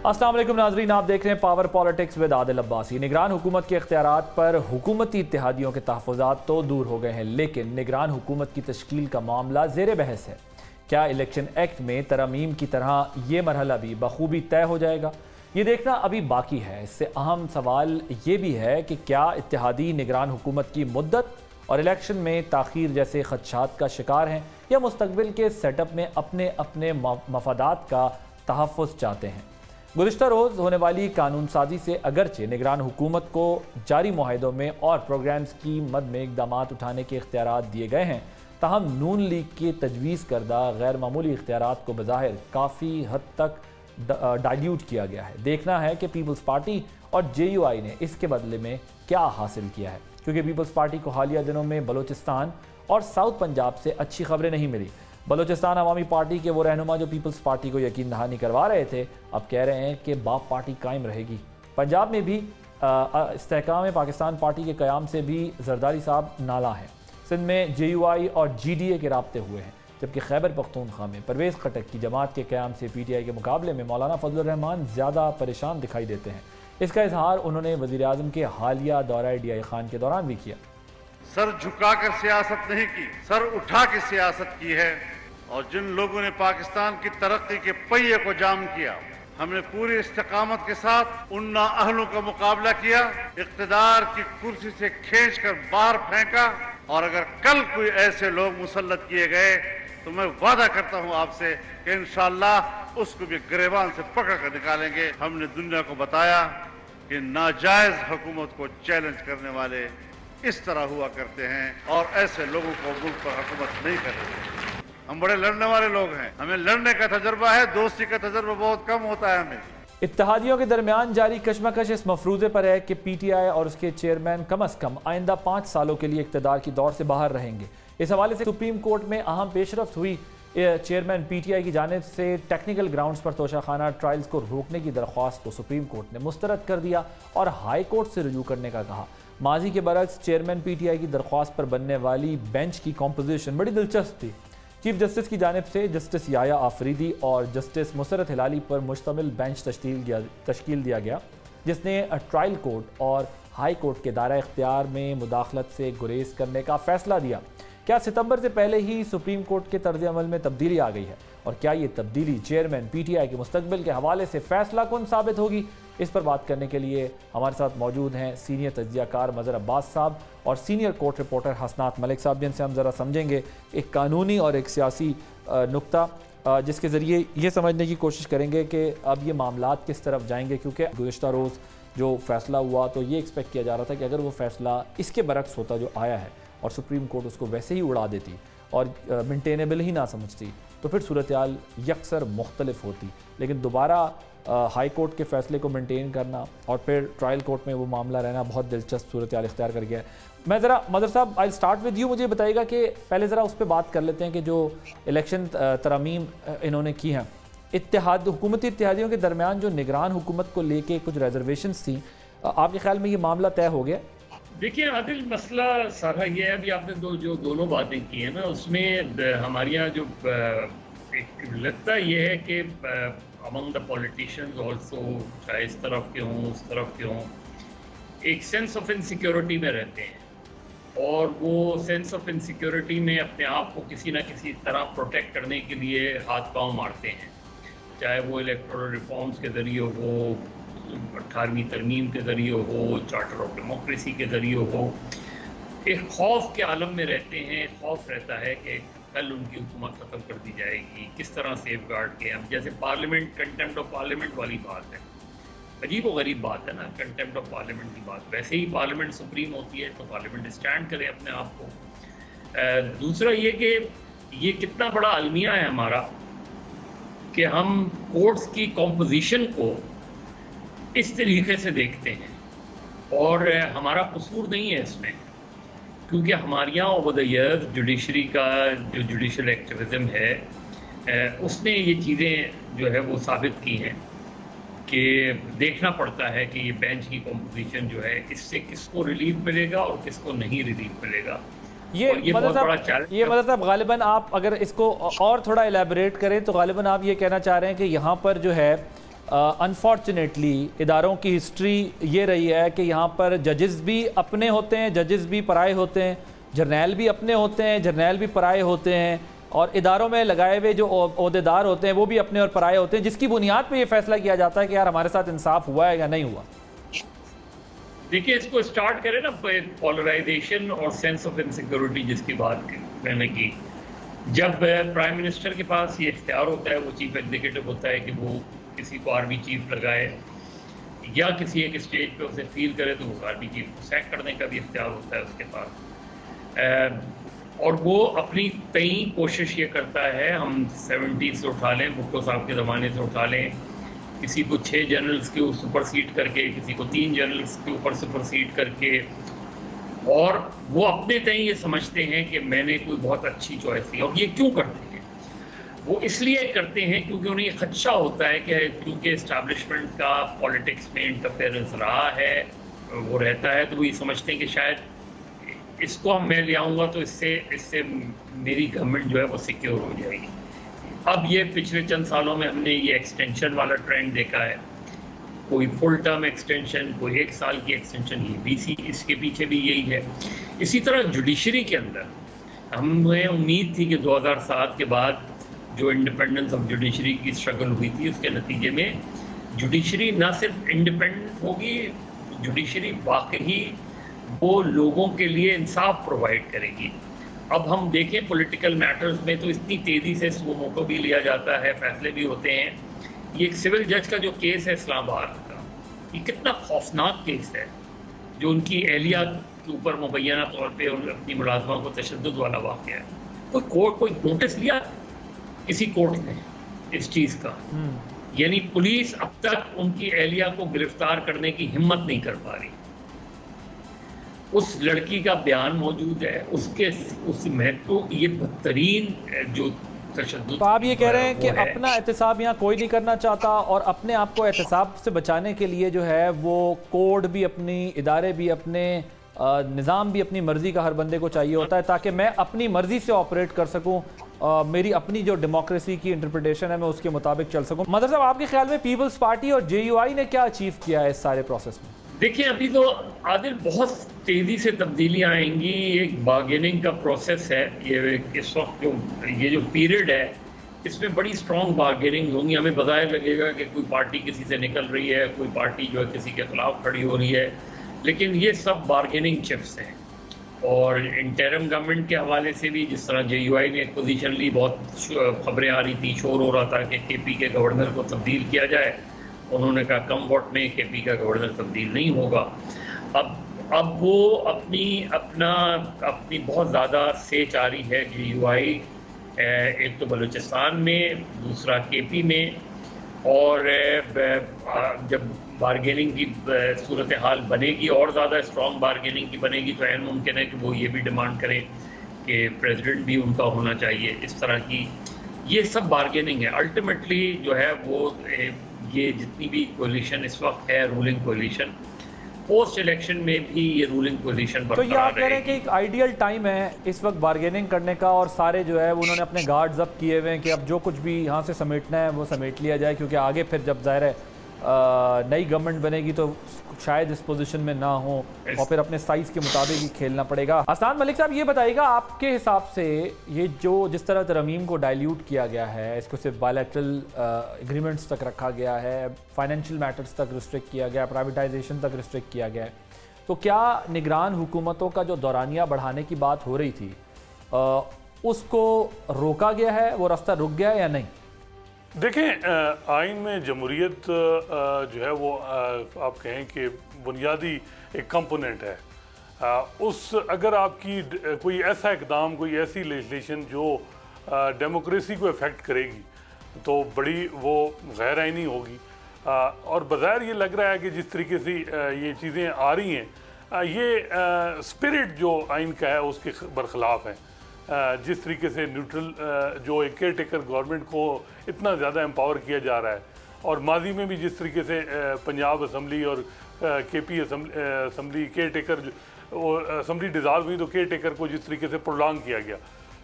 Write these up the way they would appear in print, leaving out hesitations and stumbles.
अस्सलाम वालेकुम नाज़रीन, आप देख रहे हैं power politics with Adil Abbasi. निगरान हुकूमत के इख्तियारात पर हुकूमती इत्तेहादियों के तहफ़्फ़ुज़ात तो दूर हो गए हैं, लेकिन निगरान हुकूमत की तश्कील का मामला ज़ेर बहस है। क्या इलेक्शन एक्ट में तरमीम की तरह ये मरहला भी बखूबी तय हो जाएगा? ये देखना अभी बाकी है। इससे अहम सवाल ये भी है कि क्या इत्तेहादी निगरान हुकूमत की मुद्दत और इलेक्शन में ताख़ीर जैसे खदशात का शिकार हैं, या मुस्तक़बिल के सेटअप में अपने अपने मफादात का तहफ़्फ़ुज़ चाहते हैं। गुज़िश्ता रोज़ होने वाली कानून साजी से अगरचे निगरान हुकूमत को जारी मुआहदों में और प्रोग्राम्स की मद में इक़दाम उठाने के इख्तियारात दिए गए हैं, ताहम नून लीग के तजवीज़ करदा गैर मामूली इख्तियारात को बज़ाहिर काफ़ी हद तक डाइल्यूट किया गया है। देखना है कि पीपल्स पार्टी और JUI ने इसके बदले में क्या हासिल किया है, क्योंकि पीपल्स पार्टी को हालिया दिनों में बलोचिस्तान और साउथ पंजाब से अच्छी खबरें नहीं मिली। बलोचिस्तान अवामी पार्टी के वो रहनुमा जो पीपल्स पार्टी को यकीन दहानी करवा रहे थे, अब कह रहे हैं कि बाप पार्टी कायम रहेगी। पंजाब में भी इस्तेहकाम पाकिस्तान पार्टी के क़याम से भी जरदारी साहब नाला हैं। सिंध में JUI और GDA के राब्ते हुए हैं, जबकि खैबर पख्तूनख्वा में परवेज़ खटक की जमात के क़याम से PTI के मुकाबले में मौलाना फजलुर रहमान ज़्यादा परेशान दिखाई देते हैं। इसका इजहार उन्होंने वज़ीर आज़म के हालिया दौरा DI खान के दौरान भी किया। सर झुकाकर सियासत नहीं की, सर उठा के सियासत की है। और जिन लोगों ने पाकिस्तान की तरक्की के पहिए को जाम किया, हमने पूरी इस्तिकामत के साथ उन नाअहलों का मुकाबला किया, इक़्तिदार की कुर्सी से खींचकर बाहर फेंका। और अगर कल कोई ऐसे लोग मुसल्लत किए गए तो मैं वादा करता हूं आपसे कि इंशाअल्लाह उसको भी गिरेबान से पकड़ कर निकालेंगे। हमने दुनिया को बताया कि नाजायज हुकूमत को चैलेंज करने वाले इस तरह हुआ करते हैं और ऐसे लोगों को मुल्क पर हुकूमत नहीं करते। हम बड़े लड़ने वाले लोग हैं, हमें लड़ने का तजर्बा है, दोस्ती का तजर्बा बहुत कम होता है हमें। इत्तेहादियों के दरमियान जारी कशमकश इस मफरूज़े पर है कि PTI और उसके चेयरमैन कम अज़ कम आइंदा 5 सालों के लिए इक़्तिदार की दौर से बाहर रहेंगे। इस हवाले से सुप्रीम कोर्ट में अहम पेशरफ्त हुई। चेयरमैन PTI की जानिब से टेक्निकल ग्राउंड्स पर तोशाखाना ट्रायल्स को रोकने की दरख्वास्त को सुप्रीम कोर्ट ने मुस्तरद कर दिया और हाई कोर्ट से रजू करने का कहा। माजी के बरक्स चेयरमैन PTI की दरख्वास्त पर बनने वाली बेंच की कॉम्पोजिशन बड़ी दिलचस्प थी। चीफ जस्टिस की जानिब से जस्टिस याया आफरीदी और जस्टिस मुसरत हिलाली पर मुश्तमिल बेंच तश्कील दिया गया, जिसने ट्रायल कोर्ट और हाई कोर्ट के दायरा इख्तियार में मुदाखलत से गुरेज करने का फैसला दिया। क्या सितंबर से पहले ही सुप्रीम कोर्ट के तर्ज अमल में तब्दीली आ गई है, और क्या ये तब्दीली चेयरमैन PTI के मुस्तकबिल के हवाले से फैसला कुन साबित होगी? इस पर बात करने के लिए हमारे साथ मौजूद हैं सीनियर तज्ज़ियाकार मज़हर अब्बास साहब और सीनियर कोर्ट रिपोर्टर हसनात मलिक साहब, जिनसे हम ज़रा समझेंगे एक कानूनी और एक सियासी नुक्ता, जिसके ज़रिए ये समझने की कोशिश करेंगे कि अब ये मामलात किस तरफ जाएंगे। क्योंकि गुज़िश्ता रोज़ जो फ़ैसला हुआ तो ये एक्सपेक्ट किया जा रहा था कि अगर वो फ़ैसला इसके बरक्स होता जो आया है और सुप्रीम कोर्ट उसको वैसे ही उड़ा देती और मेंटेनेबल ही ना समझती, तो फिर सूरत हाल यकसर मुख्तलिफ होती। लेकिन दोबारा हाई कोर्ट के फ़ैसले को मेंटेन करना और फिर ट्रायल कोर्ट में वो मामला रहना बहुत दिलचस्प सूरत हाल इख्तियार कर गया है। मैं ज़रा मदर साहब आई स्टार्ट विद यू, मुझे बताइएगा कि पहले ज़रा उस पर बात कर लेते हैं कि जो इलेक्शन तरमीम इन्होंने की हैं, हुकूमती इत्तेहादियों के दरमियान जो निगरान हुकूमत को लेके कुछ रिजर्वेशंस थी, आपके ख्याल में ये मामला तय हो गया? देखिए आदिल, मसला सारा ये है, अभी आपने दोनों बातें की हैं ना, उसमें हमारे यहाँ जो एक लगता ये है कि अमंग द पॉलिटिशियंस ऑल्सो, चाहे इस तरफ के हों उस तरफ के हों, एक सेंस ऑफ इनसिक्योरिटी में रहते हैं और वो सेंस ऑफ इनसिक्योरिटी में अपने आप को किसी ना किसी तरह प्रोटेक्ट करने के लिए हाथ पांव मारते हैं, चाहे वो इलेक्टोरल रिफॉर्म्स के ज़रिए हो, 18वीं तरमीम के ज़रिए हो, चार्टर ऑफ डेमोक्रेसी के ज़रिए हो। एक खौफ के आलम में रहते हैं, खौफ रहता है कि कल उनकी हुकूमत ख़त्म कर दी जाएगी, किस तरह सेफ गार्ड के हम, जैसे पार्लियामेंट, कंटेम्प्ट ऑफ पार्लियामेंट वाली बात है, अजीब व गरीब बात है ना, कंटेम्प्ट ऑफ पार्लियामेंट की बात। वैसे ही पार्लियामेंट सुप्रीम होती है तो पार्लियामेंट स्टैंड करे अपने आप को। दूसरा ये कि ये कितना बड़ा अलमिया है हमारा कि हम कोर्ट्स की कॉम्पोजिशन को इस तरीके से देखते हैं और हमारा कसूर नहीं है इसमें, क्योंकि हमारे यहाँ ओवर द ईयर जुडिशरी का जो जुडिशल एक्टिविज़म है उसने ये चीज़ें जो है वो साबित की हैं कि देखना पड़ता है कि ये बेंच की कॉम्पोजिशन जो है इससे किसको रिलीफ मिलेगा और किसको नहीं रिलीफ मिलेगा। ये बहुत बड़ा चैलेंज। ये मतलब साहब गालिबन आप अगर इसको और थोड़ा एलैबोरेट करें तो गालिबन आप ये कहना चाह रहे हैं कि यहाँ पर जो है अनफॉर्चुनेटली इदारों की हिस्ट्री ये रही है कि यहाँ पर जजेस भी अपने होते हैं, जजेस भी पराए होते हैं, जर्नैल भी अपने होते हैं, जर्नैल भी पराए होते हैं, और इदारों में लगाए हुए जो ओहदेदार होते हैं वो भी अपने और पराए होते हैं, जिसकी बुनियाद पे ये फैसला किया जाता है कि यार हमारे साथ इंसाफ हुआ है या नहीं हुआ। देखिए, इसको स्टार्ट करें ना पोलराइजेशन और सेंस ऑफ इनसिक्योरिटी जिसकी बात मैंने की। जब प्राइम मिनिस्टर के पास ये इख्तियार होता है, वो चीफ एग्जीक्यूटिव होता है कि वो किसी को आर्मी चीफ लगाए या किसी एक स्टेज पे उसे फील करे, तो वो आर्मी चीफ को सैक करने का भी इख्तियार होता है उसके पास। और वो अपनी कई कोशिश ये करता है, हम 70s से उठा लें, भुट्टो साहब के ज़माने से उठा लें, किसी को 6 जनरल्स के सुपरसीड करके, किसी को 3 जनरल्स के ऊपर सुपरसीड करके, और वो अपने तय ये समझते हैं कि मैंने कोई बहुत अच्छी चॉइस की। और ये क्यों करते हैं? वो इसलिए करते हैं क्योंकि उन्हें ये खदशा होता है कि क्योंकि इस्टेब्लिशमेंट का पॉलिटिक्स में इंटरफेरेंस रहा है, वो रहता है, तो वो ये समझते हैं कि शायद इसको हम मैं ले आऊँगा तो इससे मेरी गवर्नमेंट जो है वो सिक्योर हो जाएगी। अब ये पिछले चंद सालों में हमने ये एक्सटेंशन वाला ट्रेंड देखा है, कोई फुल टर्म एक्सटेंशन, कोई 1 साल की एक्सटेंशन, ये बीसी इसके पीछे भी यही है। इसी तरह जुडिशरी के अंदर हमें उम्मीद थी कि 2007 के बाद जो इंडिपेंडेंस ऑफ जुडिशरी की स्ट्रगल हुई थी, उसके नतीजे में जुडिशरी ना सिर्फ इंडिपेंडेंट होगी, जुडिशरी वाकई वो लोगों के लिए इंसाफ प्रोवाइड करेगी। अब हम देखें पॉलिटिकल मैटर्स में तो इतनी तेज़ी से सुमो को भी लिया जाता है, फैसले भी होते हैं। ये एक सिविल जज का जो केस है इस्लामाबाद का, ये कितना खौफनाक केस है, जो उनकी एहलिया के ऊपर मुबैना तौर पे अपनी मुलाजमा को तशद्दुद वाला वाक़या है। कोई नोटिस लिया किसी कोर्ट ने इस चीज़ का? यानी पुलिस अब तक उनकी एहलिया को गिरफ्तार करने की हिम्मत नहीं कर पा रही। उस लड़की का बयान मौजूद है, उस महत्व, ये बदतरीन जो तशद्दुद। तो आप ये कह रहे हैं कि अपना एहतसाब यहाँ कोई नहीं करना चाहता, और अपने आप को एहतसाब से बचाने के लिए जो है वो कोड भी अपनी, इदारे भी अपने, निज़ाम भी अपनी मर्जी का हर बंदे को चाहिए होता है, ताकि मैं अपनी मर्जी से ऑपरेट कर सकूं, मेरी अपनी जो डेमोक्रेसी की इंटरप्रिटेशन है मैं उसके मुताबिक चल सकूं। मदर साहब, आपके ख्याल में पीपल्स पार्टी और JUI ने क्या अचीव किया है इस सारे प्रोसेस में? देखिए, अभी तो आदिल बहुत तेज़ी से तब्दीलियाँ आएंगी, एक बार्गेनिंग का प्रोसेस है ये। इस वक्त जो पीरियड है, इसमें बड़ी स्ट्रॉन्ग बार्गेनिंग होंगी। हमें बताया लगेगा कि कोई पार्टी किसी से निकल रही है, कोई पार्टी जो है किसी के खिलाफ खड़ी हो रही है, लेकिन ये सब बार्गेनिंग चिप्स हैं। और इंटरिम गवर्नमेंट के हवाले से भी जिस तरह JUI ने एक पोजीशन ली, बहुत खबरें आ रही थी, शोर हो रहा था कि KP के गवर्नर को तब्दील किया जाए। उन्होंने कहा कम वोट में KP का गवर्नर तब्दील नहीं होगा। अब वो अपनी बहुत ज़्यादा सेच आ रही है JUI, एक तो बलूचिस्तान में, दूसरा KP में। और जब बारगेनिंग की सूरत हाल बनेगी, और ज़्यादा स्ट्रॉन्ग बारगेनिंग की बनेगी, तो ऐन मुमकिन है कि वो ये भी डिमांड करें कि प्रेसिडेंट भी उनका होना चाहिए। इस तरह की ये सब बारगेनिंग है। अल्टीमेटली जो है वो ये जितनी भी कोलिशन इस वक्त है, रूलिंग कोलिशन, पोस्ट इलेक्शन में भी ये रूलिंग कोलिशन तो ये आप कह रहे हैं कि एक आइडियल टाइम है इस वक्त बार्गेनिंग करने का, और सारे जो है उन्होंने अपने गार्ड्स अप किए हुए हैं कि अब जो कुछ भी यहाँ से समेटना है वो समेट लिया जाए, क्योंकि आगे फिर जब ज़ाहिर है नई गवर्नमेंट बनेगी तो शायद इस पोजीशन में ना हो, और फिर अपने साइज़ के मुताबिक ही खेलना पड़ेगा। हसन मलिक साहब, ये बताइएगा आपके हिसाब से ये जो जिस तरह तरमीम को डाइल्यूट किया गया है, इसको सिर्फ बायलैटरल एग्रीमेंट्स तक रखा गया है, फाइनेंशियल मैटर्स तक रिस्ट्रिक्ट किया गया, प्राइवेटाइजेशन तक रिस्ट्रिक्ट किया गया है, तो क्या निगरान हुकूमतों का जो दौरानिया बढ़ाने की बात हो रही थी उसको रोका गया है, वो रास्ता रुक गया है या नहीं? देखें, आइन में जमहूरियत जो है वो आप कहें कि बुनियादी एक कंपोनेंट है। अगर आपकी कोई ऐसा इकदाम, कोई ऐसी लेजिस्लेशन जो डेमोक्रेसी को इफ़ेक्ट करेगी, तो बड़ी वो गैर आइनी होगी। और बज़ाहिर ये लग रहा है कि जिस तरीके से ये चीज़ें आ रही हैं, ये स्पिरिट जो आइन का है उसके बरखिलाफ़ है। जिस तरीके से न्यूट्रल जो एक केयर टेकर गवर्नमेंट को इतना ज़्यादा एम्पावर किया जा रहा है, और माजी में भी जिस तरीके से पंजाब असम्बली और KP assembly care taker assembly dissolve हुई तो केयर टेकर को जिस तरीके से प्रोलॉन्ग किया गया,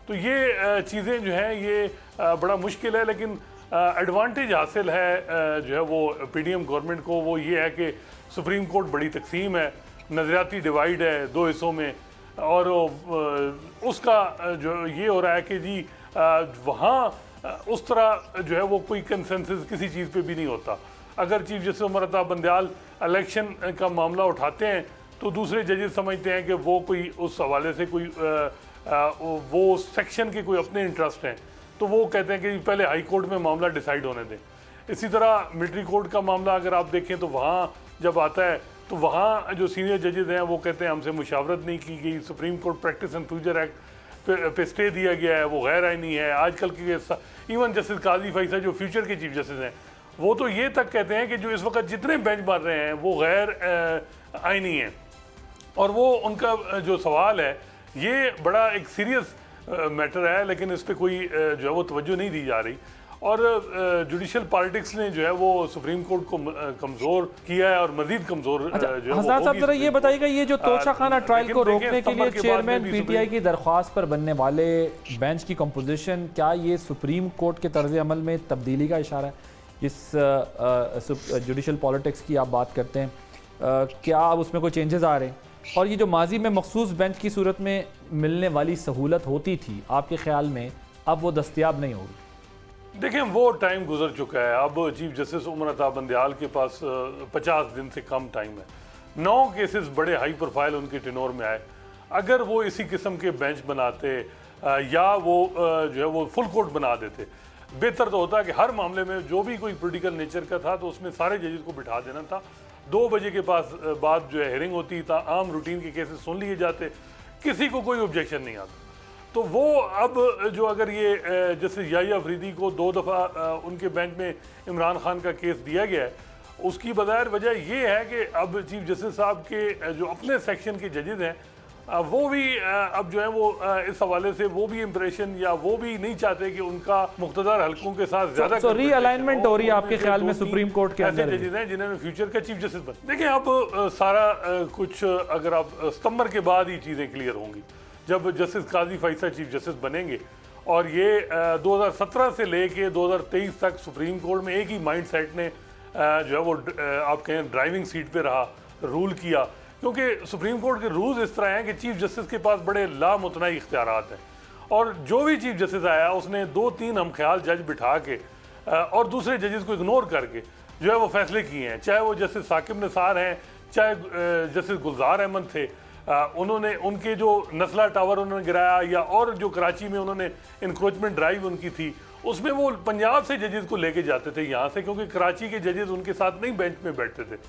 तो ये चीज़ें जो हैं ये बड़ा मुश्किल है। लेकिन एडवांटेज हासिल है जो है वो PDM गवर्नमेंट को, वो ये है कि सुप्रीम कोर्ट बड़ी तकसीम है, नज़रियाती डिवाइड है 2 हिस्सों में, और उसका जो ये हो रहा है कि जी वहाँ उस तरह जो है वो कोई कंसेंसस किसी चीज़ पे भी नहीं होता। अगर chief justice Umar Ata Bandial election का मामला उठाते हैं तो दूसरे जजेस समझते हैं कि वो कोई उस हवाले से कोई वो सेक्शन के कोई अपने इंटरेस्ट हैं, तो वो कहते हैं कि पहले हाई कोर्ट में मामला डिसाइड होने दें। इसी तरह मिलिट्री कोर्ट का मामला अगर आप देखें तो वहाँ जब आता है तो वहाँ जो सीनियर जजेस हैं वो कहते हैं हमसे मुशावरत नहीं की गई, supreme court practice and procedure act पे स्टे दिया गया है, वो गैर आईनी है। आजकल के इवन जस्टिस काजी फैसल जो फ्यूचर के चीफ जस्टिस हैं वो तो ये तक कहते हैं कि जो इस वक्त जितने बेंच मार रहे हैं वो गैर आईनी हैं, और वो उनका जो सवाल है ये बड़ा एक सीरियस मैटर है, लेकिन इस पर कोई जो है वो तवज्जो नहीं दी जा रही। और जुडिशल पॉलिटिक्स ने जो है वो सुप्रीम कोर्ट को कमज़ोर किया है और मजीद कमज़ोर जो है हसनात साहब जरा ये बताइएगा, ये जो तोशाखाना ट्रायल को रोकने के लिए चेयरमैन PTI की दरख्वास्त पर बनने वाले बेंच की कंपोजिशन, क्या ये सुप्रीम कोर्ट के तर्ज अमल में तब्दीली का इशारा है? इस जुडिशल पॉलिटिक्स की आप बात करते हैं, क्या अब उसमें कोई चेंजेस आ रहे हैं? और ये जो माजी में मखसूस बेंच की सूरत में मिलने वाली सहूलत होती थी, आपके ख्याल में अब वो दस्तयाब नहीं होगी? देखें, वो टाइम गुजर चुका है। अब चीफ जस्टिस उमर अता बंदयाल के पास 50 दिन से कम टाइम है। 9 केसेस बड़े हाई प्रोफाइल उनके टेनोर में आए। अगर वो इसी किस्म के बेंच बनाते या वो जो है वो फुल कोर्ट बना देते, बेहतर तो होता कि हर मामले में जो भी कोई पॉलिटिकल नेचर का था तो उसमें सारे जजेस को बिठा देना था। 2 बजे के बाद जो है हेयरिंग होती था, आम रूटीन के केसेस सुन लिए जाते, किसी को कोई ऑब्जेक्शन नहीं आता। तो वो अब जो अगर ये जैसे याहिया अफरीदी को 2 दफ़ा उनके बेंच में इमरान खान का केस दिया गया है, उसकी बज़ाहिर वजह ये है कि अब चीफ जस्टिस साहब के जो अपने सेक्शन के जजेस हैं वो भी अब जो है वो इस हवाले से वो भी इम्प्रेशन या वो भी नहीं चाहते कि उनका मुख्तदार हलकों के साथ ज्यादा रीअलाइनमेंट हो रही है आपके ख्याल में सुप्रीम कोर्ट के अंदर? जजेस हैं जिन्होंने फ्यूचर का चीफ जस्टिस बन। देखिए, अब सारा कुछ अगर आप सितंबर के बाद ही चीज़ें क्लियर होंगी, जब जस्टिस काजी फैसल चीफ जस्टिस बनेंगे, और ये 2017 से लेके 2023 तक सुप्रीम कोर्ट में एक ही माइंड सेट ने जो है वो आप कहें ड्राइविंग सीट पे रहा, रूल किया, क्योंकि सुप्रीम कोर्ट के रूल्स इस तरह हैं कि चीफ जस्टिस के पास बड़े लामुतनाई इख्तियारात हैं, और जो भी चीफ जस्टिस आया उसने 2-3 हमख्याल जज बिठा के और दूसरे जजेस को इग्नोर करके जो है वो फैसले किए हैं। चाहे वो जस्टिस साकिब निसार हैं, चाहे जस्टिस गुलजार अहमद थे, उन्होंने उनके जो नस्ला टावर उन्होंने गिराया, या और जो कराची में उन्होंने इंक्रोचमेंट ड्राइव उनकी थी, उसमें वो पंजाब से जजेस को लेके जाते थे यहाँ से, क्योंकि कराची के जजेस उनके साथ नहीं बेंच में बैठते थे।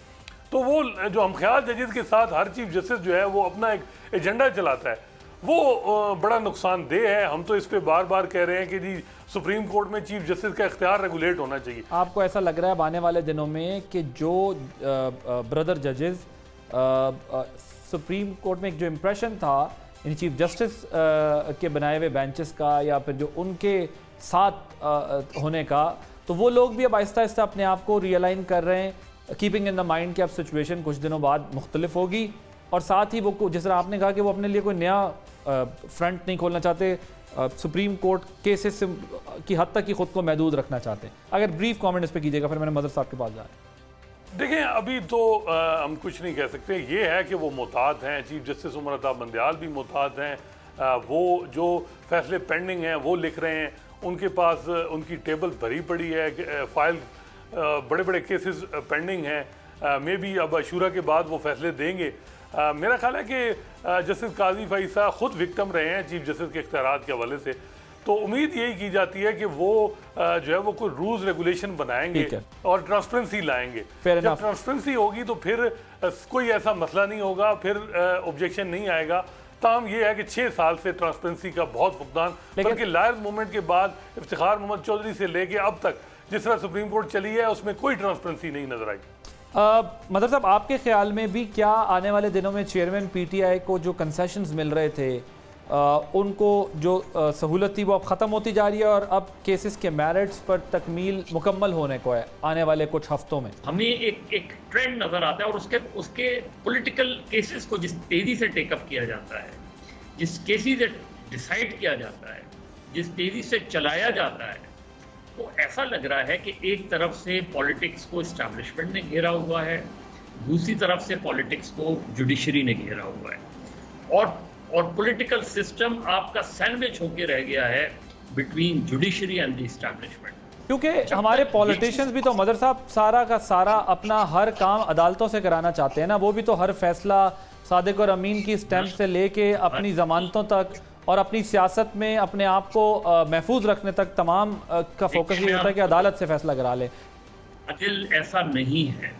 तो वो जो हमख्याल जजेस के साथ हर चीफ जस्टिस जो है वो अपना एक एजेंडा चलाता है, वो बड़ा नुकसानदेह है। हम तो इस पे बार बार कह रहे हैं कि जी सुप्रीम कोर्ट में चीफ जस्टिस का इख्तियार रेगुलेट होना चाहिए। आपको ऐसा लग रहा है आने वाले दिनों में कि जो ब्रदर जजेस सुप्रीम कोर्ट में एक जो इम्प्रेशन था इन चीफ जस्टिस के बनाए हुए बेंचेस का, या फिर जो उनके साथ होने का, तो वो लोग भी अब आहिस्ता आहिस्ता अपने आप को रियलाइन कर रहे हैं, कीपिंग इन द माइंड कि अब सिचुएशन कुछ दिनों बाद मुख्तलिफ होगी, और साथ ही वो जिस तरह आपने कहा कि वो अपने लिए कोई नया फ्रंट नहीं खोलना चाहते, सुप्रीम कोर्ट केसेस की हद तक ही खुद को महदूद रखना चाहते हैं। अगर ब्रीफ कमेंट इस पर कीजिएगा, फिर मैंने मदर साहब के पास जा रहा है। देखें, अभी तो हम कुछ नहीं कह सकते। ये है कि वो मोहतात हैं, चीफ जस्टिस उमर अता बंदयाल भी मोहतात हैं, वो जो फैसले पेंडिंग हैं वो लिख रहे हैं, उनके पास उनकी टेबल भरी पड़ी है, फाइल बड़े बड़े केसेस पेंडिंग हैं, मे बी अब अशूरा के बाद वो फैसले देंगे। मेरा ख्याल है कि जस्टिस काजी फैसल खुद विक्टिम रहे हैं चीफ जस्टिस के इख्तियारात के हवाले से, तो उम्मीद यही की जाती है कि वो जो है वो कोई रूल्स रेगुलेशन बनाएंगे और ट्रांसपेरेंसी लाएंगे। जब ट्रांसपेरेंसी होगी तो फिर कोई ऐसा मसला नहीं होगा, फिर ऑब्जेक्शन नहीं आएगा। ताम ये है कि 6 साल से ट्रांसपेरेंसी का बहुत फुकदान, बल्कि लायर्स मूवमेंट के बाद इफ्तिखार मोहम्मद चौधरी से लेके अब तक जिस तरह सुप्रीम कोर्ट चली है उसमें कोई ट्रांसपेरेंसी नहीं नजर आई। मतलब साहब, आपके ख्याल में भी क्या आने वाले दिनों में चेयरमैन PTI को जो कंसेशंस मिल रहे थे उनको जो सहूलत थी वो अब ख़त्म होती जा रही है, और अब केसेस के मेरिट्स पर तकमील मुकम्मल होने को है आने वाले कुछ हफ्तों में? हमें एक ट्रेंड नज़र आता है, और उसके पॉलिटिकल केसेस को जिस तेज़ी से टेकअप किया जाता है, जिस केसेस से डिसाइड किया जाता है, जिस तेज़ी से चलाया जाता है, तो ऐसा लग रहा है कि एक तरफ से पॉलिटिक्स को एस्टैब्लिशमेंट ने घेरा हुआ है, दूसरी तरफ से पॉलिटिक्स को जुडिशरी ने घेरा हुआ है, और पॉलिटिकल सिस्टम आपका सैंडविच होके रह गया है between judiciary and the establishment. क्योंकि हमारे पॉलिटिशियंस भी तो मदर साहब सारा का सारा अपना हर काम अदालतों से कराना चाहते हैं ना, वो भी तो हर फैसला सादिक और अमीन की स्टैंप से लेके अपनी जमानतों तक और अपनी सियासत में अपने आप को महफूज रखने तक तमाम का फोकस ये होता है कि अदालत से फैसला करा ले। अदिल, ऐसा नहीं है।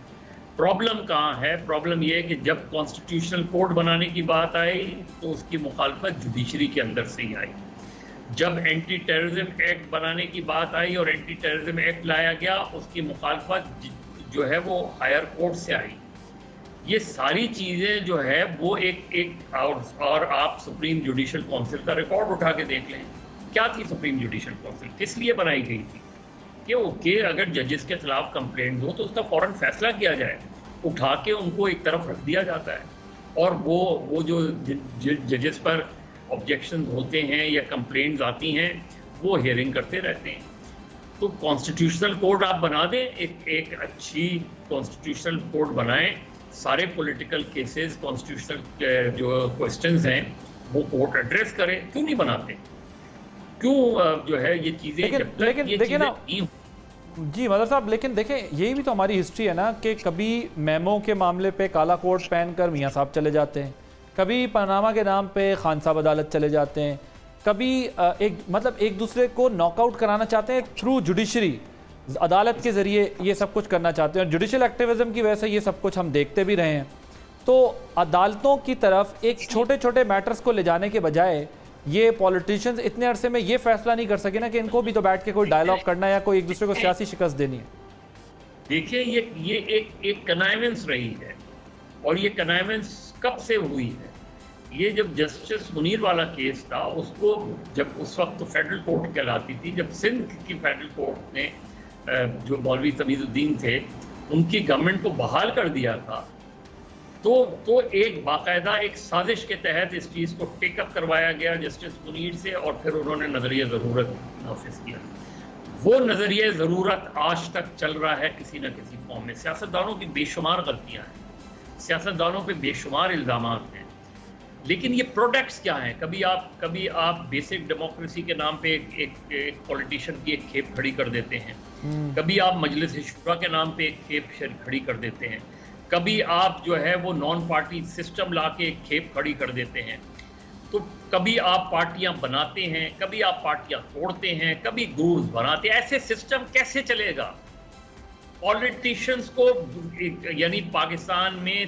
प्रॉब्लम कहाँ है? प्रॉब्लम ये है कि जब कॉन्स्टिट्यूशनल कोड बनाने की बात आई तो उसकी मुखालफत जुडिशरी के अंदर से ही आई। जब एंटी टेररिज्म एक्ट बनाने की बात आई और एंटी टेररिज्म एक्ट लाया गया, उसकी मुखालफत जो है वो हायर कोर्ट से आई। ये सारी चीज़ें जो है वो एक और आप सुप्रीम जुडिशल काउंसिल का रिकॉर्ड उठा के देख लें। क्या थी सुप्रीम जुडिशल काउंसिल? किस लिए बनाई गई थी? कि ओके, अगर जजेस के खिलाफ कंप्लेंट हो तो उसका फौरन फैसला किया जाए, उठा के उनको एक तरफ रख दिया जाता है, और वो जो जजेस पर ऑब्जेक्शन होते हैं या कंप्लेंट्स आती हैं वो हियरिंग करते रहते हैं। तो कॉन्स्टिट्यूशनल कोड आप बना दें, एक अच्छी कॉन्स्टिट्यूशनल कोड बनाएं, सारे पॉलिटिकल केसेस, कॉन्स्टिट्यूशनल जो क्वेश्चंस हैं वो कोर्ट एड्रेस करे। क्यों नहीं बनाते? क्यों जो है ये चीजें लेकिन देखिए ना जी मदर साहब, लेकिन देखें यही भी तो हमारी हिस्ट्री है ना कि कभी मेमो के मामले पे काला कोट पहनकर मियाँ साहब चले जाते हैं, कभी पनामा के नाम पे खान साहब अदालत चले जाते हैं, कभी एक दूसरे को नॉकआउट कराना चाहते हैं थ्रू जुडिशरी, अदालत के ज़रिए ये सब कुछ करना चाहते हैं, और जुडिशल एक्टिविज्म की वजह से ये सब कुछ हम देखते भी रहे हैं। तो अदालतों की तरफ एक छोटे छोटे मैटर्स को ले जाने के बजाय ये पॉलिटिशियंस इतने अरसे में ये फैसला नहीं कर सके ना कि इनको भी तो बैठ के कोई डायलॉग करना या कोई एक दूसरे को सियासी शिकस्त देनी है। देखिए ये एक कनाइवेंस रही है, और ये कनाइवेंस कब से हुई है? ये जब जस्टिस मुनीर वाला केस था, उसको जब उस वक्त तो फेडरल कोर्ट कहलाती थी, जब सिंध की फेडरल कोर्ट ने जो मौलवी तमीजुद्दीन थे उनकी गवर्नमेंट को बहाल कर दिया था, तो एक बाकायदा एक साजिश के तहत इस चीज़ को टेकअप करवाया गया जस्टिस मुनीर से, और फिर उन्होंने नज़रिया ज़रूरत नाफिज किया। वो नज़रिया ज़रूरत आज तक चल रहा है किसी न किसी फॉर्म में। सियासतदानों की बेशुमार गलतियाँ हैं, सियासतदानों पे बेशुमार इल्ज़ाम हैं, लेकिन ये प्रोडक्ट्स क्या हैं? कभी आप बेसिक डेमोक्रेसी के नाम पे एक पॉलिटिशियन की एक खेप खड़ी कर देते हैं, कभी आप मजलिस शुरा के नाम पे एक खेप खड़ी कर देते हैं, कभी आप जो है वो नॉन पार्टी सिस्टम ला के एक खेप खड़ी कर देते हैं, तो कभी आप पार्टियां बनाते हैं, कभी आप पार्टियां तोड़ते हैं, कभी ग्रुप्स बनाते हैं। ऐसे सिस्टम कैसे चलेगा? पॉलिटिशियंस को, यानी पाकिस्तान में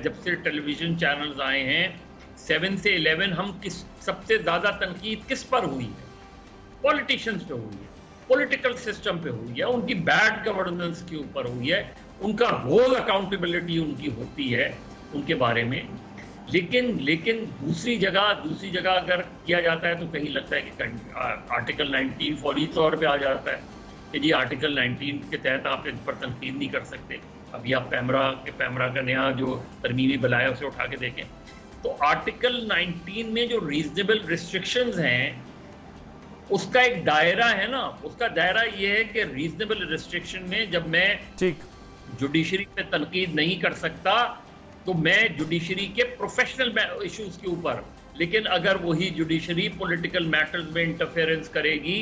जब से टेलीविजन चैनल्स आए हैं 7 से 11, हम सबसे ज्यादा तनकीद किस पर हुई है? पॉलिटिशियंस पे हुई है, पॉलिटिकल सिस्टम पे हुई है, उनकी बैड गवर्नेंस के ऊपर हुई है, उनका रोल अकाउंटेबिलिटी उनकी होती है उनके बारे में। लेकिन दूसरी जगह अगर किया जाता है तो कहीं लगता है कि आर्टिकल 19 फौरी तौर पे आ जाता है कि जी आर्टिकल 19 के तहत आप इन पर तनकीद नहीं कर सकते। अभी आप पैमरा का नया जो तरमीमी बिल है उसे उठा के देखें, तो आर्टिकल 19 में जो रीजनेबल रिस्ट्रिक्शंस हैं उसका एक दायरा है ना, उसका दायरा ये है कि रीजनेबल रिस्ट्रिक्शन में जब मैं जुडिशरी पे तनकीद नहीं कर सकता तो मैं जुडिशरी के प्रोफेशनल इश्यूज के ऊपर, लेकिन अगर वही जुडिशरी पॉलिटिकल मैटर्स में इंटरफेरेंस करेगी,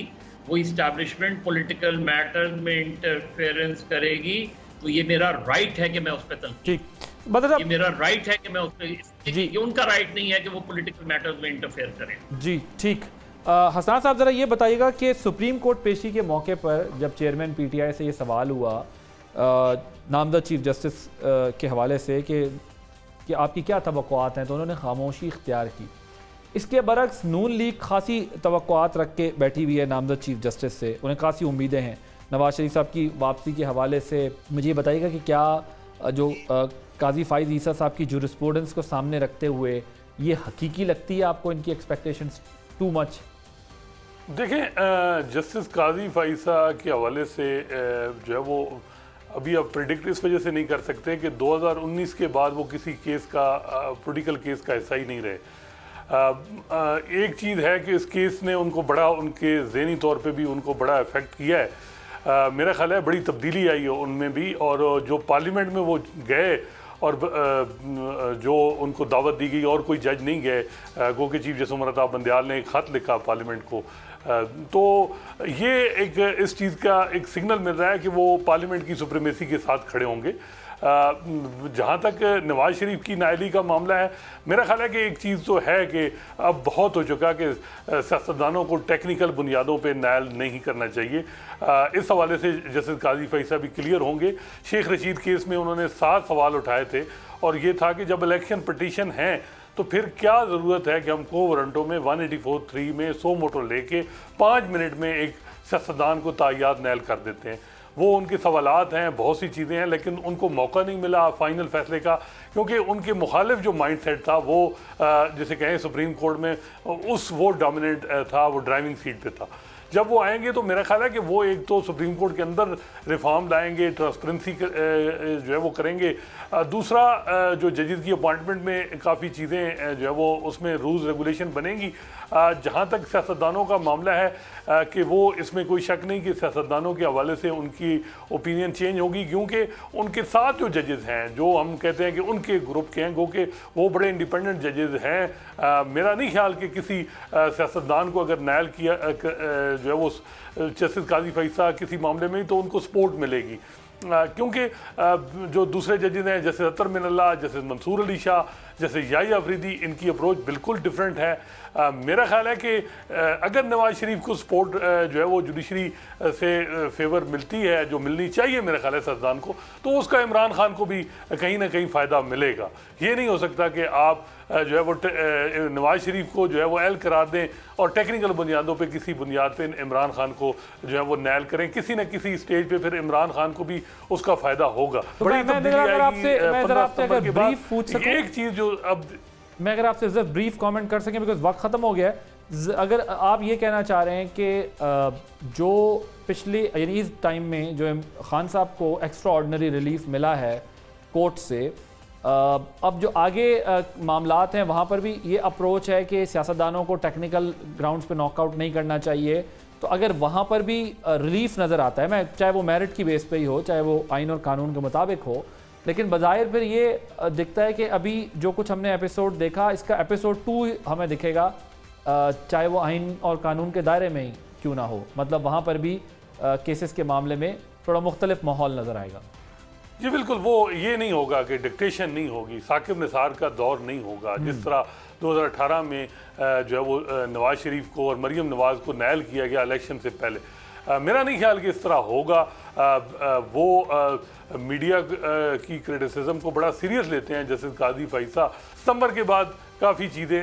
वो इस्टेब्लिशमेंट पॉलिटिकल मैटर्स में इंटरफेरेंस करेगी, तो ये मेरा राइट है कि मैं उस पर तनकीद, ये मेरा राइट है कि मैं उस पर, ये उनका राइट नहीं है कि वो पॉलिटिकल मैटर्स में इंटरफेयर करें। जी ठीक। हसनान साहब ज़रा ये बताइएगा कि सुप्रीम कोर्ट पेशी के मौके पर जब चेयरमैन पीटीआई से ये सवाल हुआ नामजद चीफ जस्टिस के हवाले से कि आपकी क्या तवक्कुआत हैं, तो उन्होंने खामोशी इख्तियार की। इसके बरक्स नून लीग खासी तवक्कुआत रख के बैठी हुई है नामजद चीफ जस्टिस से, उन्हें खासी उम्मीदें हैं नवाज शरीफ साहब की वापसी के हवाले से। मुझे ये बताइएगा कि क्या जो काजी फाइज ईसा साहब की जूरिस्प्रूडेंस को सामने रखते हुए ये हकीकी लगती है आपको, इनकी एक्सपेक्टेशंस टू मच? देखें, जस्टिस काजी फाइसा के हवाले से जो है वो अभी आप प्रेडिक्ट इस वजह से नहीं कर सकते कि 2019 के बाद वो किसी केस का, पॉलिटिकल केस का हिस्सा ही नहीं रहे। एक चीज़ है कि इस केस ने उनको बड़ा, उनके ज़हनी तौर पे भी उनको बड़ा इफ़ेक्ट किया है। मेरा ख्याल है बड़ी तब्दीली आई है उनमें भी, और जो पार्लियामेंट में वो गए और जो उनको दावत दी गई और कोई जज नहीं गए, गो के चीफ जस्टिस अमृता बंदयाल ने एक ख़त लिखा पार्लियामेंट को, तो ये एक इस चीज़ का एक सिग्नल मिल रहा है कि वो पार्लियामेंट की सुप्रीमेसी के साथ खड़े होंगे। जहाँ तक नवाज शरीफ की नाअहली का मामला है, मेरा ख्याल है कि एक चीज़ तो है कि अब बहुत हो चुका कि सियासतदानों को टेक्निकल बुनियादों पे नायल नहीं करना चाहिए। इस हवाले से जस्टिस काजी फैसल भी क्लियर होंगे। शेख रशीद केस में उन्होंने 7 सवाल उठाए थे, और ये था कि जब इलेक्शन पटिशन हैं तो फिर क्या ज़रूरत है कि हम को वारंटों में 184(3) में 100 मोटर लेके 5 मिनट में एक सियासतदान को तायात नायल कर देते हैं। वो उनके सवालात हैं, बहुत सी चीज़ें हैं, लेकिन उनको मौका नहीं मिला फाइनल फैसले का, क्योंकि उनके मुखालिफ जो माइंड सेट था वो जैसे कहें सुप्रीम कोर्ट में वो डोमिनेंट था, वो ड्राइविंग सीट पे था। जब वो आएंगे तो मेरा ख्याल है कि वो एक तो सुप्रीम कोर्ट के अंदर रिफॉर्म लाएंगे, ट्रांसपेरेंसी जो है वो करेंगे। दूसरा, जो जजेस की अपॉइंटमेंट में काफ़ी चीज़ें जो है वो उसमें रूल्स रेगुलेशन बनेंगी। जहाँ तक सियासतदानों का मामला है कि वो इसमें कोई शक नहीं कि सियासतदानों के हवाले से उनकी ओपिनियन चेंज होगी, क्योंकि उनके साथ जो जजेस हैं, जो हम कहते हैं कि उनके ग्रुप के हैं, गो के वो बड़े इंडिपेंडेंट जजेस हैं। मेरा नहीं ख्याल कि किसी सियासतदान को अगर नायल किया जो है वो जस्टिस काजी फैसल किसी मामले में, तो उनको सपोर्ट मिलेगी, क्योंकि जो दूसरे जजेस हैं जैसे अतर मिनल्ला, जैसे मंसूर अली शाह, जैसे याहिया अफरीदी, इनकी अप्रोच बिल्कुल डिफरेंट है। मेरा ख्याल है कि अगर नवाज शरीफ को सपोर्ट जो है वो जुडिशरी से फेवर मिलती है, जो मिलनी चाहिए मेरा ख्याल है सियासतदान को, तो उसका इमरान खान को भी कहीं ना कहीं फ़ायदा मिलेगा। ये नहीं हो सकता कि आप जो है वो नवाज शरीफ को जो है वो एल करार दें और टेक्निकल बुनियादों पे किसी बुनियाद पे इमरान खान को जो है वो नैल करें। किसी न किसी स्टेज पे फिर इमरान खान को भी उसका फ़ायदा होगा। तो बड़ी तब्दीली आएगी 15 सितंबर के बाद। एक चीज़ जो अब मैं अगर आपसे जरा ब्रीफ कमेंट कर सकें, बिकॉज वक्त ख़त्म हो गया है, अगर आप ये कहना चाह रहे हैं कि जो पिछली यानी इस टाइम में जो खान साहब को एक्स्ट्रा ऑर्डिनरी रिलीफ मिला है कोर्ट से, अब जो आगे मामलात हैं वहाँ पर भी ये अप्रोच है कि सियासतदानों को टेक्निकल ग्राउंड्स पे नॉकआउट नहीं करना चाहिए, तो अगर वहाँ पर भी रिलीफ नज़र आता है, मैं चाहे वो मेरिट की बेस पे ही हो, चाहे वो आइन और कानून के मुताबिक हो, लेकिन बज़ाहिर फिर ये दिखता है कि अभी जो कुछ हमने एपिसोड देखा, इसका एपिसोड 2 हमें दिखेगा, चाहे वो आइन और कानून के दायरे में ही क्यों ना हो, मतलब वहाँ पर भी केसेस के मामले में थोड़ा मुख्तलिफ माहौल नज़र आएगा। जी बिल्कुल, वो ये नहीं होगा कि डिक्टेशन नहीं होगी, साकिब निसार का दौर नहीं होगा, जिस तरह 2018 में जो है वो नवाज शरीफ को और मरीम नवाज को नायल किया गया इलेक्शन से पहले। मेरा नहीं ख्याल कि इस तरह होगा। वो मीडिया की क्रिटिसिज्म को बड़ा सीरियस लेते हैं जस्टिस काजी फैसल। सितंबर के बाद काफ़ी चीज़ें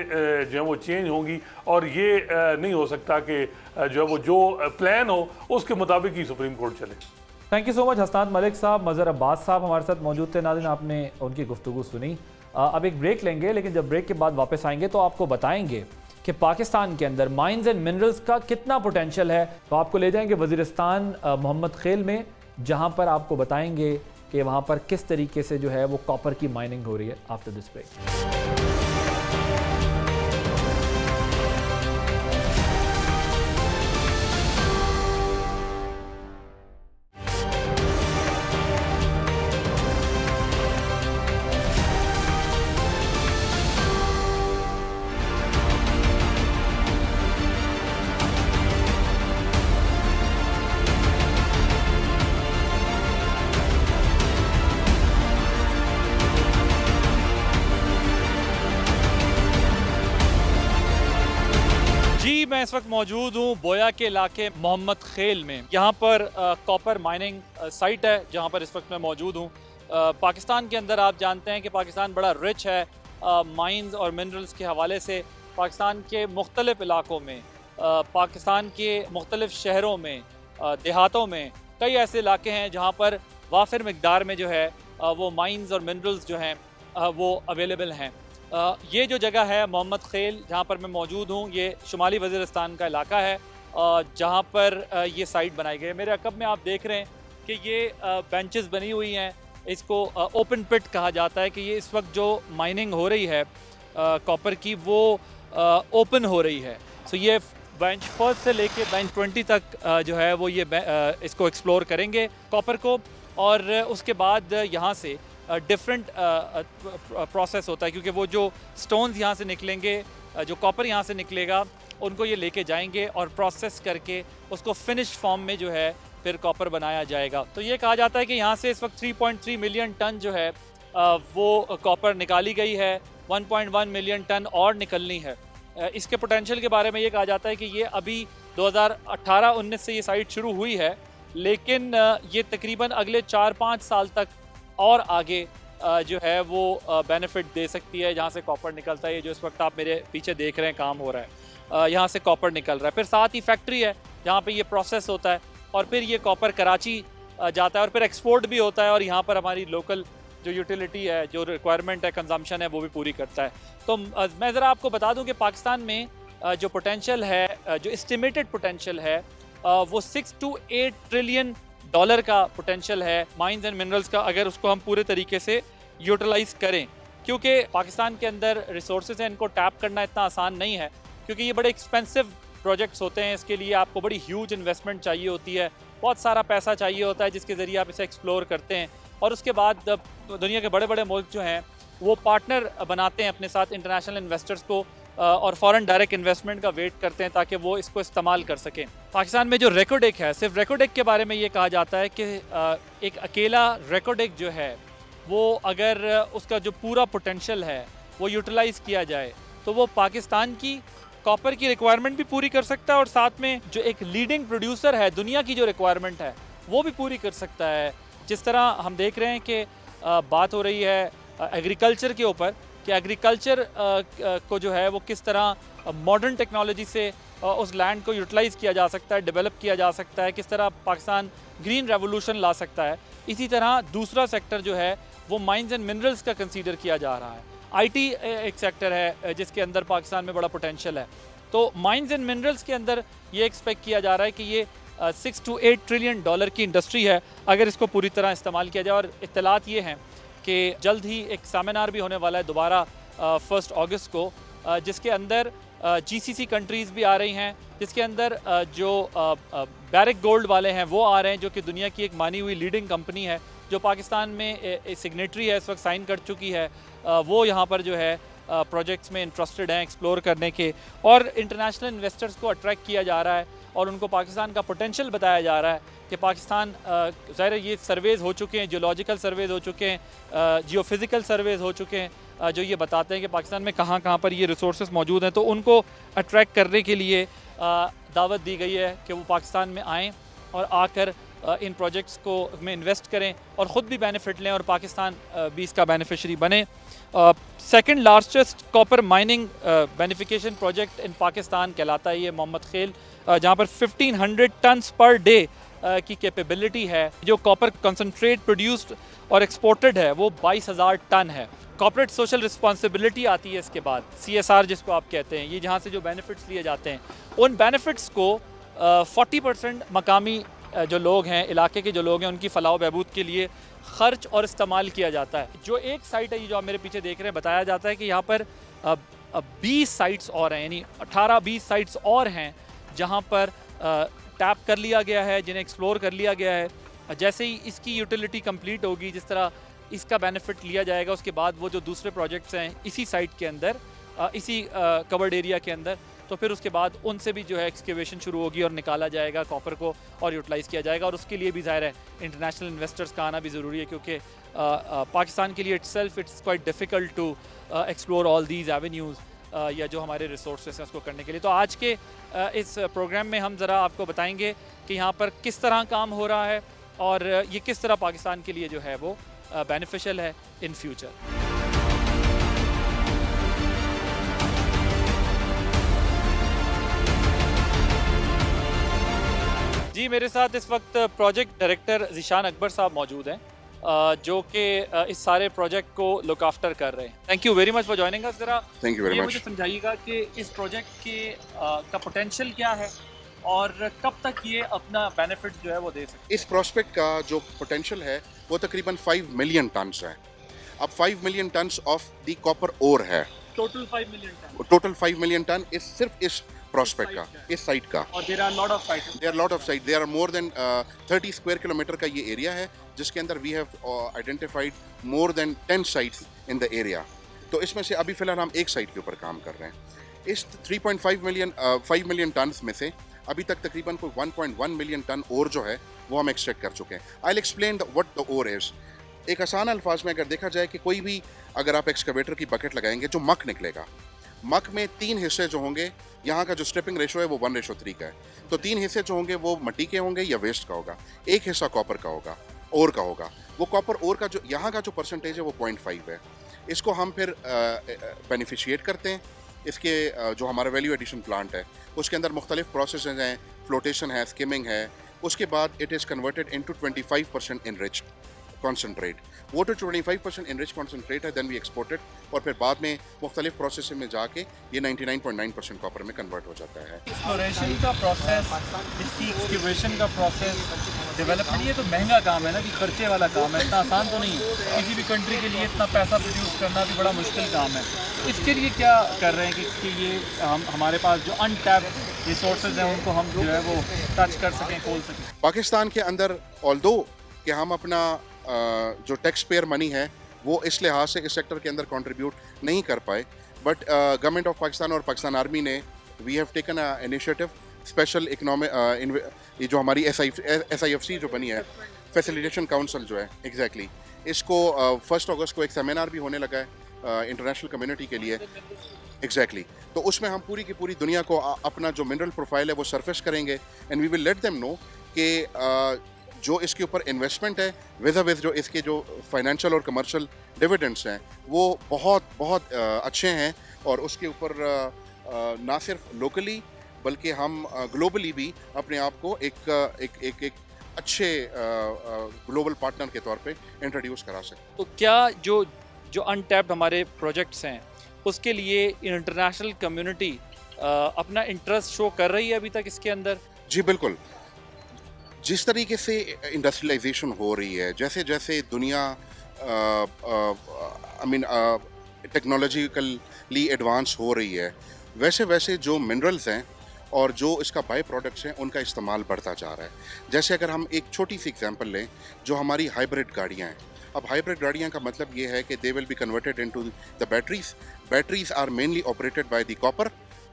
जो है वो चेंज होंगी, और ये नहीं हो सकता कि जो है वो जो प्लान हो उसके मुताबिक ही सुप्रीम कोर्ट चले। थैंक यू सो मच हसनात मलिक साहब, मज़हर अब्बास साहब हमारे साथ मौजूद थे। नाज़रीन, आपने उनकी गुफ्तगू सुनी। अब एक ब्रेक लेंगे, लेकिन जब ब्रेक के बाद वापस आएंगे तो आपको बताएंगे कि पाकिस्तान के अंदर माइंस एंड मिनरल्स का कितना पोटेंशियल है। तो आपको ले जाएंगे वज़ीरिस्तान मोहम्मद खेल में, जहां पर आपको बताएंगे कि वहां पर किस तरीके से जो है वो कॉपर की माइनिंग हो रही है। After this break. मैं इस वक्त मौजूद हूँ बोया के इलाके मोहम्मद खेल में। यहाँ पर कॉपर माइनिंग साइट है जहाँ पर इस वक्त मैं मौजूद हूँ। पाकिस्तान के अंदर आप जानते हैं कि पाकिस्तान बड़ा रिच है माइंस और मिनरल्स के हवाले से। पाकिस्तान के मुख्तलिफ इलाकों में, पाकिस्तान के मुख्तलिफ शहरों में, देहातों में कई ऐसे इलाके हैं जहाँ पर वाफिर मिकदार में जो है वो माइंस और मिनरल्स जो हैं वो अवेलेबल हैं। ये जो जगह है मोहम्मद खेल जहाँ पर मैं मौजूद हूँ, ये शुमाली वज़ीरिस्तान का इलाका है जहाँ पर ये साइट बनाई गई है। मेरे अकब में आप देख रहे हैं कि ये बेंचेस बनी हुई हैं, इसको ओपन पिट कहा जाता है कि ये इस वक्त जो माइनिंग हो रही है कॉपर की वो ओपन हो रही है। सो ये बेंच फर्स्ट से लेके बेंच 20 तक जो है वो ये इसको एक्सप्लोर करेंगे कॉपर को, और उसके बाद यहाँ से डिफरेंट प्रोसेस होता है, क्योंकि वो जो स्टोन्स यहाँ से निकलेंगे, जो कॉपर यहाँ से निकलेगा, उनको ये लेके जाएंगे और प्रोसेस करके उसको फिनिश फॉर्म में जो है फिर कॉपर बनाया जाएगा। तो ये कहा जाता है कि यहाँ से इस वक्त 3.3 मिलियन टन जो है वो कॉपर निकाली गई है, 1.1 मिलियन टन और निकलनी है। इसके पोटेंशियल के बारे में ये कहा जाता है कि ये अभी 2018-19 से ये साइट शुरू हुई है, लेकिन ये तकरीबन अगले 4-5 साल तक और आगे जो है वो बेनिफिट दे सकती है। जहाँ से कॉपर निकलता है, ये जो इस वक्त आप मेरे पीछे देख रहे हैं काम हो रहा है, यहाँ से कॉपर निकल रहा है। फिर साथ ही फैक्ट्री है जहाँ पे ये प्रोसेस होता है, और फिर ये कॉपर कराची जाता है और फिर एक्सपोर्ट भी होता है, और यहाँ पर हमारी लोकल जो यूटिलिटी है, जो रिक्वायरमेंट है, कंजम्पशन है, वो भी पूरी करता है। तो मैं ज़रा आपको बता दूं कि पाकिस्तान में जो पोटेंशियल है, जो एस्टिमेटेड पोटेंशियल है, वो 6 to 8 ट्रिलियन डॉलर का पोटेंशियल है माइंस एंड मिनरल्स का, अगर उसको हम पूरे तरीके से यूटिलाइज़ करें। क्योंकि पाकिस्तान के अंदर रिसोर्सेज हैं, इनको टैप करना इतना आसान नहीं है, क्योंकि ये बड़े एक्सपेंसिव प्रोजेक्ट्स होते हैं। इसके लिए आपको बड़ी ह्यूज इन्वेस्टमेंट चाहिए होती है, बहुत सारा पैसा चाहिए होता है जिसके ज़रिए आप इसे एक्सप्लोर करते हैं। और उसके बाद दुनिया के बड़े बड़े मुल्क जो हैं वो पार्टनर बनाते हैं अपने साथ इंटरनेशनल इन्वेस्टर्स को, और फॉरेन डायरेक्ट इन्वेस्टमेंट का वेट करते हैं ताकि वो इसको इस्तेमाल कर सकें। पाकिस्तान में जो रेकोडेक है, सिर्फ रेकोडेक के बारे में ये कहा जाता है कि एक अकेला रेकोडेक जो है वो अगर उसका जो पूरा पोटेंशियल है वो यूटिलाइज़ किया जाए तो वो पाकिस्तान की कॉपर की रिक्वायरमेंट भी पूरी कर सकता है, और साथ में जो एक लीडिंग प्रोड्यूसर है दुनिया की जो रिक्वायरमेंट है वो भी पूरी कर सकता है। जिस तरह हम देख रहे हैं कि बात हो रही है एग्रीकल्चर के ऊपर, कि एग्रीकल्चर को जो है वो किस तरह मॉडर्न टेक्नोलॉजी से उस लैंड को यूटिलाइज़ किया जा सकता है, डेवलप किया जा सकता है, किस तरह पाकिस्तान ग्रीन रेवोल्यूशन ला सकता है। इसी तरह दूसरा सेक्टर जो है वो माइंस एंड मिनरल्स का कंसीडर किया जा रहा है। आईटी एक सेक्टर है जिसके अंदर पाकिस्तान में बड़ा पोटेंशियल है। तो माइंस एंड मिनरल्स के अंदर ये एक्सपेक्ट किया जा रहा है कि ये 6 to 8 ट्रिलियन डॉलर की इंडस्ट्री है अगर इसको पूरी तरह इस्तेमाल किया जाए। और इत्तलात ये हैं कि जल्द ही एक सेमिनार भी होने वाला है दोबारा 1 अगस्त को, जिसके अंदर GCC कंट्रीज़ भी आ रही हैं, जिसके अंदर जो बैरिक गोल्ड वाले हैं वो आ रहे हैं, जो कि दुनिया की एक मानी हुई लीडिंग कंपनी है, जो पाकिस्तान में सिग्नेटरी है, इस वक्त साइन कर चुकी है। वो यहाँ पर जो है प्रोजेक्ट्स में इंटरेस्टेड हैं एक्सप्लोर करने के, और इंटरनेशनल इन्वेस्टर्स को अट्रैक्ट किया जा रहा है और उनको पाकिस्तान का पोटेंशियल बताया जा रहा है कि पाकिस्तान ज़ाहिर ये सर्वेज़ हो चुके हैं, जियोलॉजिकल सर्वेज़ हो चुके हैं, जियोफिज़िकल सर्वेज़ हो चुके हैं, जो ये बताते हैं कि पाकिस्तान में कहाँ कहाँ पर ये रिसोर्सेज मौजूद हैं। तो उनको अट्रैक्ट करने के लिए दावत दी गई है कि वो पाकिस्तान में आएँ और आकर इन प्रोजेक्ट्स को में इन्वेस्ट करें और ख़ुद भी बेनिफिट लें और पाकिस्तान भी इसका बेनिफिशरी बने। Second largest copper mining beneficiation project in Pakistan कहलाता है ये मोहम्मद खेल, जहाँ पर 1500 टन्स पर डे की कैपेबिलिटी है। जो कॉपर कंसनट्रेट प्रोड्यूस्ड और एक्सपोर्टेड है वो 22,000 टन है। कॉर्पोरेट सोशल रिस्पॉन्सिबिलिटी आती है इसके बाद, CSR जिसको आप कहते हैं। ये जहाँ से जो बेनिफिट्स लिए जाते हैं उन बेनिफिट्स को 40% मकामी जो लोग हैं, इलाके के जो लोग हैं, उनकी फलाह बहबूद के लिए ख़र्च और इस्तेमाल किया जाता है। जो एक साइट है ये जो आप मेरे पीछे देख रहे हैं, बताया जाता है कि यहाँ पर 20 साइट्स और हैं, यानी 18-20 साइट्स और हैं जहाँ पर टैप कर लिया गया है, जिन्हें एक्सप्लोर कर लिया गया है। जैसे ही इसकी यूटिलिटी कंप्लीट होगी, जिस तरह इसका बेनिफिट लिया जाएगा, उसके बाद वो जो दूसरे प्रोजेक्ट्स हैं इसी साइट के अंदर, इसी कवर्ड एरिया के अंदर, तो फिर उसके बाद उनसे भी जो है एक्सकेवेशन शुरू होगी और निकाला जाएगा कॉपर को और यूटिलाइज़ किया जाएगा। और उसके लिए भी ज़ाहिर है इंटरनेशनल इन्वेस्टर्स का आना भी ज़रूरी है, क्योंकि पाकिस्तान के लिए it's quite difficult to explore all these avenues, या जो हमारे रिसोर्सेस हैं उसको करने के लिए। तो आज के इस प्रोग्राम में हम ज़रा आपको बताएंगे कि यहाँ पर किस तरह काम हो रहा है और ये किस तरह पाकिस्तान के लिए जो है वो बेनिफिशियल है इन फ्यूचर। जी, मेरे साथ इस वक्त प्रोजेक्ट डायरेक्टर ज़ीशान अकबर साहब मौजूद हैं, जो कि इस सारे प्रोजेक्ट को लुक आफ्टर कर रहे हैं। Thank you very much for joining us. ज़रा थैंक यू वेरी मच। मुझे समझाइएगा कि इस प्रोजेक्ट के का पोटेंशियल क्या है और कब तक ये अपना बेनिफिट जो है वो दे सकते। इस प्रोस्पेक्ट का जो पोटेंशियल है वो तकरीबन 5 मिलियन टन्स है। अब 5 million tons of the copper ore है, total 5 million ton. Total 5 million ton इस सिर्फ इस प्रॉस्पेक्ट का, इस साइट का। और there are lot of sites, there are lot of site, there are more than 30 square kilometre का ये एरिया है, जिसके अंदर we have identified more than 10 sites in the area. तो इसमें से अभी फिलहाल हम एक साइट के ऊपर काम कर रहे हैं। इस 5 मिलियन टन में से अभी तक तकरीबन कोई 1.1 मिलियन टन और जो है वो हम एक्सट्रैक्ट कर चुके हैं। I will explain what the ore is. एक आसान अल्फाज में अगर देखा जाए कि कोई भी अगर आप एक्सकवेटर की बकेट लगाएंगे, जो मक निकलेगा, मक में 3 हिस्से जो होंगे, यहाँ का जो स्ट्रिपिंग रेशो है वो 1:3 का है, तो 3 हिस्से जो होंगे वो मिट्टी के होंगे या वेस्ट का होगा, एक हिस्सा कॉपर का होगा, ओर का होगा। वो कॉपर ओर का जो यहाँ का जो परसेंटेज है वो 0.5 है। इसको हम फिर बेनिफिशिएट करते हैं। इसके जो हमारा वैल्यू एडिशन प्लांट है उसके अंदर मुख्तलिफ प्रोसेस हैं, फ्लोटेशन है, स्किमिंग है। उसके बाद it is converted into 25% enriched concentrate. वो तो 25% इनरिच कॉन्सनट्रेट है, देन वी एक्सपोर्टेड, और फिर बाद में मुख्तलिफ प्रोसेस में जाके ये 99.9% कॉपर में कन्वर्ट हो जाता है। एक्सप्लोरेशन का प्रोसेस, इसकी एक्सकेवेशन का प्रोसेस, डेवलपमेंट, ये तो महंगा काम है ना, कि खर्चे वाला काम है, इतना आसान तो नहीं है। किसी भी कंट्री के लिए इतना पैसा प्रोड्यूस करना भी बड़ा मुश्किल काम है। इसके लिए क्या कर रहे हैं कि ये हमारे पास जो अनटैप्ड रिसोर्सेज हैं उनको हम जो है वो टच कर सकें, खोल सकें। पाकिस्तान के अंदर ऑल्दो कि हम अपना जो टैक्स पेयर मनी है वो इस लिहाज से इस सेक्टर के अंदर कंट्रीब्यूट नहीं कर पाए, बट गवर्नमेंट ऑफ पाकिस्तान और पाकिस्तान आर्मी ने we have taken a initiative, special economic, ये जो हमारी SIFC जो बनी है, फैसिलिटेशन काउंसिल जो है, एग्जैक्टली इसको 1 अगस्त को एक सेमिनार भी होने लगा है इंटरनेशनल कम्युनिटी के लिए, एग्जैक्टली। तो उसमें हम पूरी की पूरी दुनिया को अपना जो मिनरल प्रोफाइल है वो सरफेस करेंगे, and we will let them know कि जो इसके ऊपर इन्वेस्टमेंट है विद जो इसके जो फाइनेंशियल और कमर्शियल डिविडेंड्स हैं वो बहुत अच्छे हैं, और उसके ऊपर ना सिर्फ लोकली बल्कि हम ग्लोबली भी अपने आप को एक अच्छे ग्लोबल पार्टनर के तौर पे इंट्रोड्यूस करा सकते। तो क्या जो अनटैप्ड हमारे प्रोजेक्ट्स हैं उसके लिए इंटरनेशनल कम्युनिटी अपना इंटरेस्ट शो कर रही है अभी तक इसके अंदर? जी बिल्कुल। जिस तरीके से इंडस्ट्रियलाइजेशन हो रही है, जैसे जैसे दुनिया टेक्नोलॉजिकली एडवांस हो रही है, वैसे वैसे जो मिनरल्स हैं और जो इसका बाय प्रोडक्ट्स हैं उनका इस्तेमाल बढ़ता जा रहा है। जैसे अगर हम एक छोटी सी एग्जांपल लें, जो हमारी हाइब्रिड गाड़ियां हैं, अब हाइब्रिड गाड़ियां का मतलब ये है कि they will be converted into the batteries are mainly operated by the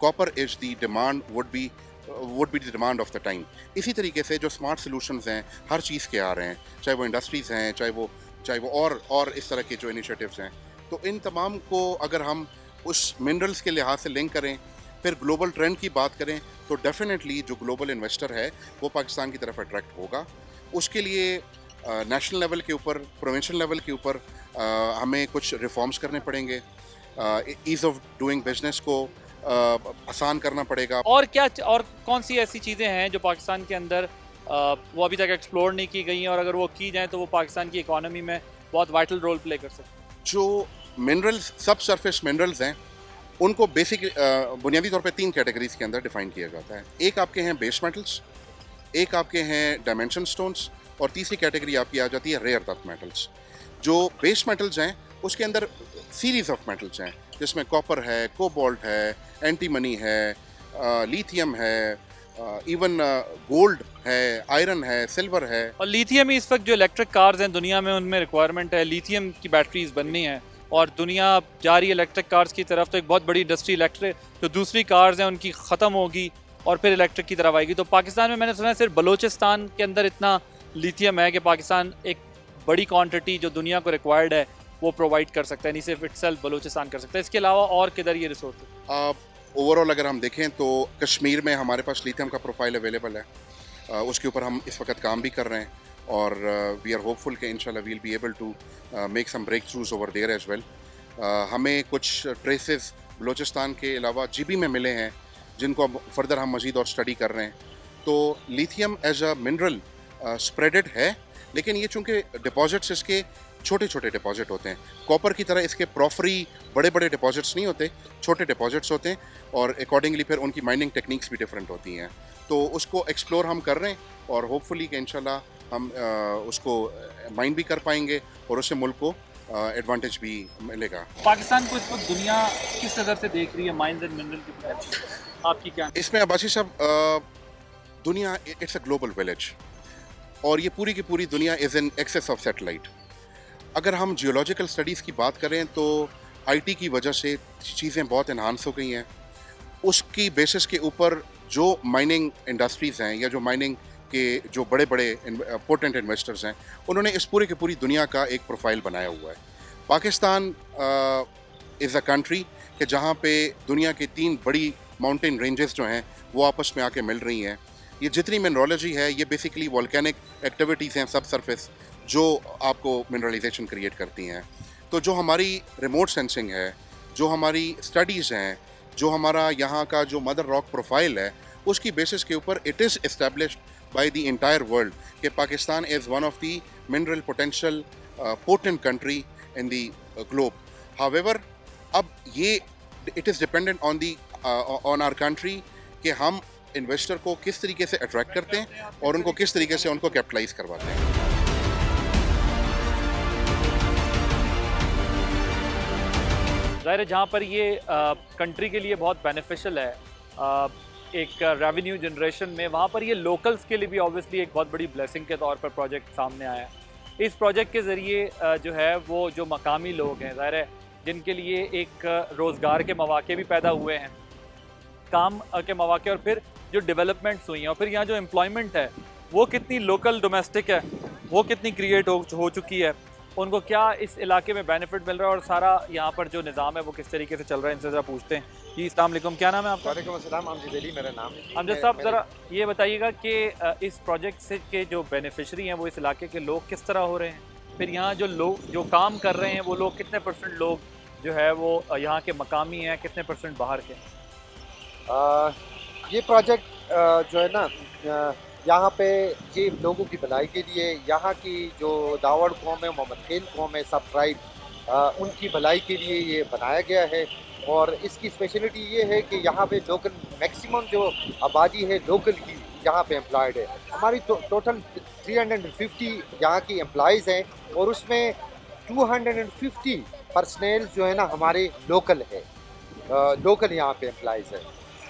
copper is the demand would be the demand of the time. इसी तरीके से जो स्मार्ट सॉल्यूशंस हैं हर चीज़ के आ रहे हैं, चाहे वो इंडस्ट्रीज़ हैं, चाहे वो और इस तरह के जो इनिशिएटिव्स हैं, तो इन तमाम को अगर हम उस मिनरल्स के लिहाज से लिंक करें, फिर ग्लोबल ट्रेंड की बात करें, तो डेफिनेटली जो ग्लोबल इन्वेस्टर है वो पाकिस्तान की तरफ अट्रैक्ट होगा। उसके लिए नेशनल लेवल के ऊपर, प्रोविंशियल लेवल के ऊपर हमें कुछ रिफॉर्म्स करने पड़ेंगे, ईज़ ऑफ डूइंग बिजनेस को आसान करना पड़ेगा। और कौन सी ऐसी चीज़ें हैं जो पाकिस्तान के अंदर वो अभी तक एक्सप्लोर नहीं की गई हैं, और अगर वो की जाएँ तो वो पाकिस्तान की इकोनॉमी में बहुत वाइटल रोल प्ले कर सकते हैं? जो मिनरल्स, सब सरफेस मिनरल्स हैं, उनको बेसिक बुनियादी तौर पे 3 कैटेगरीज के अंदर डिफाइन किया जाता है। एक आपके हैं बेस मेटल्स, एक आपके हैं डायमेंशन स्टोन्स, और तीसरी कैटेगरी आपकी आ जाती है रेयर अर्थ मेटल्स। जो बेस मेटल्स हैं उसके अंदर सीरीज ऑफ मेटल्स हैं, जिसमें कॉपर है, कोबाल्ट है, एंटीमनी है, लिथियम है, इवन गोल्ड है, आयरन है, सिल्वर है। और लिथियम ही इस वक्त जो इलेक्ट्रिक कार्स हैं दुनिया में उनमें रिक्वायरमेंट है, लिथियम की बैटरीज बननी है, और दुनिया जा रही है इलेक्ट्रिक कार्स की तरफ। तो एक बहुत बड़ी इंडस्ट्री इलेक्ट्रिक जो दूसरी कार्स हैं उनकी ख़त्म होगी और फिर इलेक्ट्रिक की तरफ आएगी। तो पाकिस्तान में मैंने सुना है सिर्फ बलोचिस्तान के अंदर इतना लिथियम है कि पाकिस्तान एक बड़ी क्वांटिटी जो दुनिया को रिक्वायर्ड है वो प्रोवाइड कर सकता है, नहीं सिर्फ इटसेल्फ बलोचिस्तान कर सकता है। इसके अलावा और किधर ये रिसोर्स है? ओवरऑल अगर हम देखें तो कश्मीर में हमारे पास लिथियम का प्रोफाइल अवेलेबल है, उसके ऊपर हम इस वक्त काम भी कर रहे हैं, और वी आर होपफुल कि इंशाल्लाह will be able to make some breakthroughs over there as well. हमें कुछ ट्रेसेस बलोचिस्तान के अलावा GB में मिले हैं, जिनको अब फर्दर हम मज़ीद और स्टडी कर रहे हैं। तो lithium as a mineral spreaded है, लेकिन ये चूँकि डिपॉजिट्स इसके छोटे छोटे डिपॉजिट होते हैं, कॉपर की तरह इसके प्रॉफरी बड़े बड़े डिपॉजिट्स नहीं होते, छोटे डिपॉजिट्स होते हैं, और अकॉर्डिंगली फिर उनकी माइनिंग टेक्निक्स भी डिफरेंट होती हैं। तो उसको एक्सप्लोर हम कर रहे हैं, और होपफुली कि इंशाल्लाह हम उसको माइन भी कर पाएंगे और उससे मुल्क को एडवांटेज भी मिलेगा। पाकिस्तान को इस वक्त दुनिया किस नज़र से देख रही है माइंस एंड मिनरल की प्रोडक्शन, आपकी क्या? इसमें अब्बासी साहब, दुनिया इट्स अ ग्लोबल विलेज और ये पूरी की पूरी दुनिया is in excess of satellite. अगर हम जियोलॉजिकल स्टडीज़ की बात करें तो आईटी की वजह से चीज़ें बहुत इन्हांस हो गई हैं। उसकी बेसिस के ऊपर जो माइनिंग इंडस्ट्रीज़ हैं या जो माइनिंग के जो बड़े बड़े पोटेंट इन्वेस्टर्स हैं, उन्होंने इस पूरी की पूरी दुनिया का एक प्रोफाइल बनाया हुआ है। पाकिस्तान इज़ अ कंट्री कि जहाँ पे दुनिया की 3 बड़ी माउंटेन रेंजेस जो हैं वो आपस में आके मिल रही हैं। ये जितनी मिनरोलॉजी है ये बेसिकली वॉल्केनिक एक्टिविटीज़ हैं सब सरफेस जो आपको मिनरलाइजेशन क्रिएट करती हैं। तो जो हमारी रिमोट सेंसिंग है, जो हमारी स्टडीज़ हैं, जो हमारा यहाँ का जो मदर रॉक प्रोफाइल है, उसकी बेसिस के ऊपर it is established by the entire world कि Pakistan is one of the mineral potential potent country in the globe. However अब ये it is dependent on our country कि हम इन्वेस्टर को किस तरीके से अट्रैक्ट करते हैं और उनको किस तरीके से उनको कैपिटलाइज करवाते हैं। ज़ाहिर है जहाँ पर ये कंट्री के लिए बहुत बेनिफिशियल है एक रेवेन्यू जनरेशन में, वहाँ पर ये लोकल्स के लिए भी ऑब्वियसली एक बहुत बड़ी ब्लेसिंग के तौर पर प्रोजेक्ट सामने आया है। इस प्रोजेक्ट के ज़रिए जो है वो जो मकामी लोग हैं, ज़ाहिर है जिनके लिए एक रोज़गार के मौके भी पैदा हुए हैं, काम के मौके, और फिर जो डेवलपमेंट्स हुई हैं और फिर यहाँ जो एम्प्लॉयमेंट है वो कितनी लोकल डोमेस्टिक है, वो कितनी क्रिएट हो चुकी है, उनको क्या इस इलाके में बेनिफिट मिल रहा है और सारा यहाँ पर जो निज़ाम है वो किस तरीके से चल रहा है, इनसे ज़रा पूछते हैं। जी अस्सलाम वालेकुम, क्या नाम है आपका? वालेकुम अस्सलाम, अमजद अली मेरा नाम है। अमजद साहब ज़रा ये बताइएगा कि इस प्रोजेक्ट से के जो बेनिफिशरी हैं वो इस इलाके के लोग किस तरह हो रहे हैं, फिर यहाँ जो लोग जो काम कर रहे हैं वो लोग कितने % लोग जो है वो यहाँ के मकामी हैं, कितने % बाहर के? ये प्रोजेक्ट जो है ना यहाँ पे ये लोगों की भलाई के लिए, यहाँ की जो दावड़ कौम है, मोहम्मद खेल कौम है, सब ट्राइब, उनकी भलाई के लिए ये बनाया गया है। और इसकी स्पेशलिटी ये है कि यहाँ पे लोकल मैक्सिमम जो आबादी है लोकल की यहाँ पे एम्प्लॉयड है। हमारी टोटल 350 यहाँ की एम्प्लॉयज़ हैं और उसमें 250 पर्सनल जो है ना हमारे लोकल है, लोकल यहाँ पे एम्प्लॉयज़ है,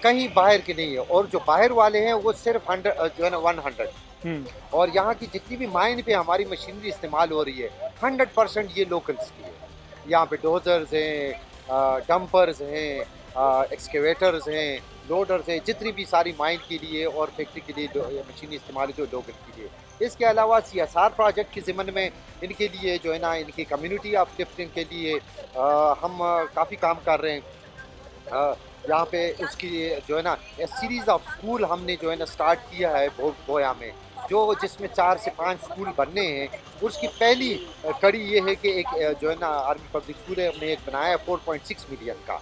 कहीं बाहर के नहीं है। और जो बाहर वाले हैं वो सिर्फ 100 जो है ना 100। और यहाँ की जितनी भी माइन पे हमारी मशीनरी इस्तेमाल हो रही है 100% ये लोकल्स की है। यहाँ पे डोजर्स हैं, डंपर्स हैं, एक्सकेवेटर्स हैं, लोडर्स हैं, जितनी भी सारी माइन के लिए और फैक्ट्री के लिए मशीनरी इस्तेमाल होती है लोकल के लिए। इसके अलावा CSR प्रोजेक्ट के ज़िम्मन में इनके लिए जो है ना इनकी कम्युनिटी ऑफ लिफ्टिंग के लिए हम काफ़ी काम कर रहे हैं। यहाँ पे उसकी जो है ना सीरीज़ ऑफ स्कूल हमने जो है ना स्टार्ट किया है बोया में, जिसमें 4 से 5 स्कूल बनने हैं। उसकी पहली कड़ी ये है कि एक जो है ना आर्मी पब्लिक स्कूल है, हमने एक बनाया 4.6 मिलियन का,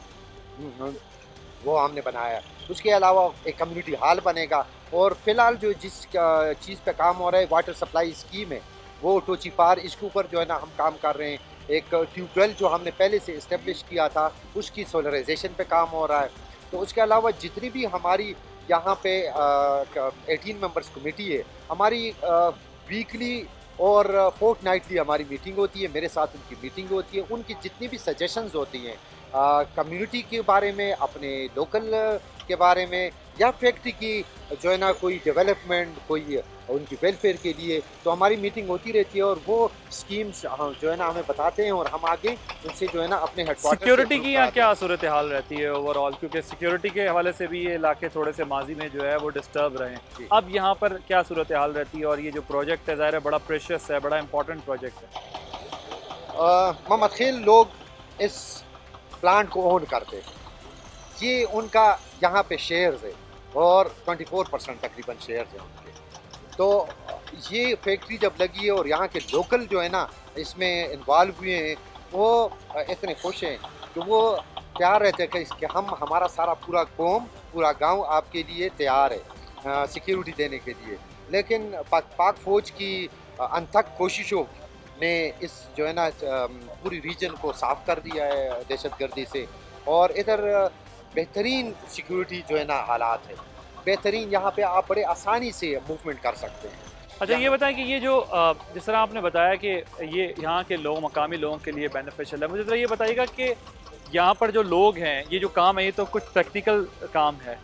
वो हमने बनाया। उसके अलावा एक कम्युनिटी हॉल बनेगा। और फ़िलहाल जो जिस चीज़ पे काम हो रहा है वाटर सप्लाई स्कीम है, वो टोची पार, इसके ऊपर जो है ना हम काम कर रहे हैं। एक ट्यूबवेल जो हमने पहले से इस्टेब्लिश किया था उसकी सोलराइजेशन पे काम हो रहा है। तो उसके अलावा जितनी भी हमारी यहाँ पे 18 मेंबर्स कमेटी है, हमारी वीकली और फोर्टनाइटली हमारी मीटिंग होती है, मेरे साथ उनकी मीटिंग होती है। उनकी जितनी भी सजेशंस होती हैं कम्युनिटी के बारे में, अपने लोकल के बारे में, या फैक्ट्री की जो है ना कोई डेवलपमेंट, कोई उनकी वेलफेयर के लिए, तो हमारी मीटिंग होती रहती है और वो स्कीम्स जो है ना हमें बताते हैं और हम आगे उनसे जो है ना अपने हेडक्वार्टर। सिक्योरिटी की यहाँ क्या सूरत हाल रहती है ओवरऑल, क्योंकि सिक्योरिटी के हवाले से भी ये इलाके थोड़े से माजी में जो है वो डिस्टर्ब रहे हैं, अब यहाँ पर क्या सूरत हाल रहती है? और ये जो प्रोजेक्ट है ज़ाहिर है बड़ा प्रेशियस है, बड़ा इंपॉर्टेंट प्रोजेक्ट है। मोहम्मद खेल लोग इस प्लांट को ओन करते हैं, ये उनका यहाँ पे शेयर्स है और 24% तकरीबन शेयर्स हैं उनके। तो ये फैक्ट्री जब लगी है और यहाँ के लोकल जो है ना इसमें इन्वॉल्व हुए हैं, वो इतने खुश हैं कि वो तैयार रहते हैं कि हम हमारा सारा पूरा कौम, पूरा गांव आपके लिए तैयार है सिक्योरिटी देने के लिए। लेकिन पाक फ़ौज की अनथक कोशिशों ने इस जो है ना पूरी रीजन को साफ़ कर दिया है दहशतगर्दी से, और इधर बेहतरीन सिक्योरिटी जो है ना हालात है, बेहतरीन। यहाँ पे आप बड़े आसानी से मूवमेंट कर सकते हैं। अच्छा, ये बताएं कि ये जो जिस तरह आपने बताया कि ये यहाँ के लोग मकामी लोगों के लिए बेनिफिशियल है, मुझे ज़रा ये बताइएगा कि यहाँ पर जो लोग हैं, ये जो काम है ये तो कुछ प्रैक्टिकल काम है,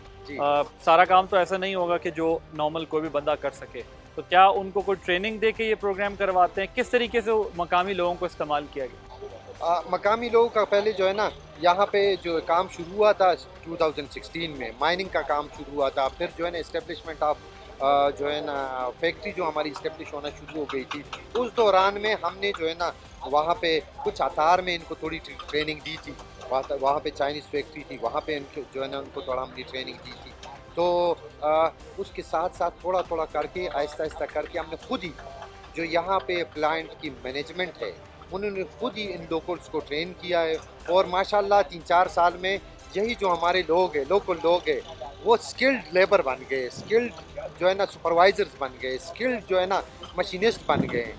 सारा काम तो ऐसा नहीं होगा कि जो नॉर्मल कोई भी बंदा कर सके, तो क्या उनको कोई ट्रेनिंग दे के ये प्रोग्राम करवाते हैं? किस तरीके से मकामी लोगों को इस्तेमाल किया गया? मकामी लोगों का पहले जो है ना, यहाँ पे जो काम शुरू हुआ था 2016 में, माइनिंग का काम शुरू हुआ था। फिर जो है ना इस्टेब्लिशमेंट ऑफ जो है ना फैक्ट्री जो हमारी इस्टेब्लिश होना शुरू हो गई थी, उस दौरान में हमने जो है ना वहाँ पे कुछ आतार में इनको थोड़ी ट्रेनिंग दी थी। वहाँ पे चाइनीज़ फैक्ट्री थी, वहाँ पे इनको जो है ना उनको थोड़ा हमने ट्रेनिंग दी थी। तो उसके साथ साथ थोड़ा थोड़ा करके आहिस्ता आहिस्ता करके हमने खुद ही जो यहाँ पे प्लांट की मैनेजमेंट है, उन्होंने खुद ही इन लोकल्स को ट्रेन किया है। और माशाल्लाह 3-4 साल में यही जो हमारे लोग हैं, लोकल लोग हैं, वो स्किल्ड लेबर बन गए, स्किल्ड जो है ना सुपरवाइजर्स बन गए, स्किल्ड जो है ना मशीनिस्ट बन गए।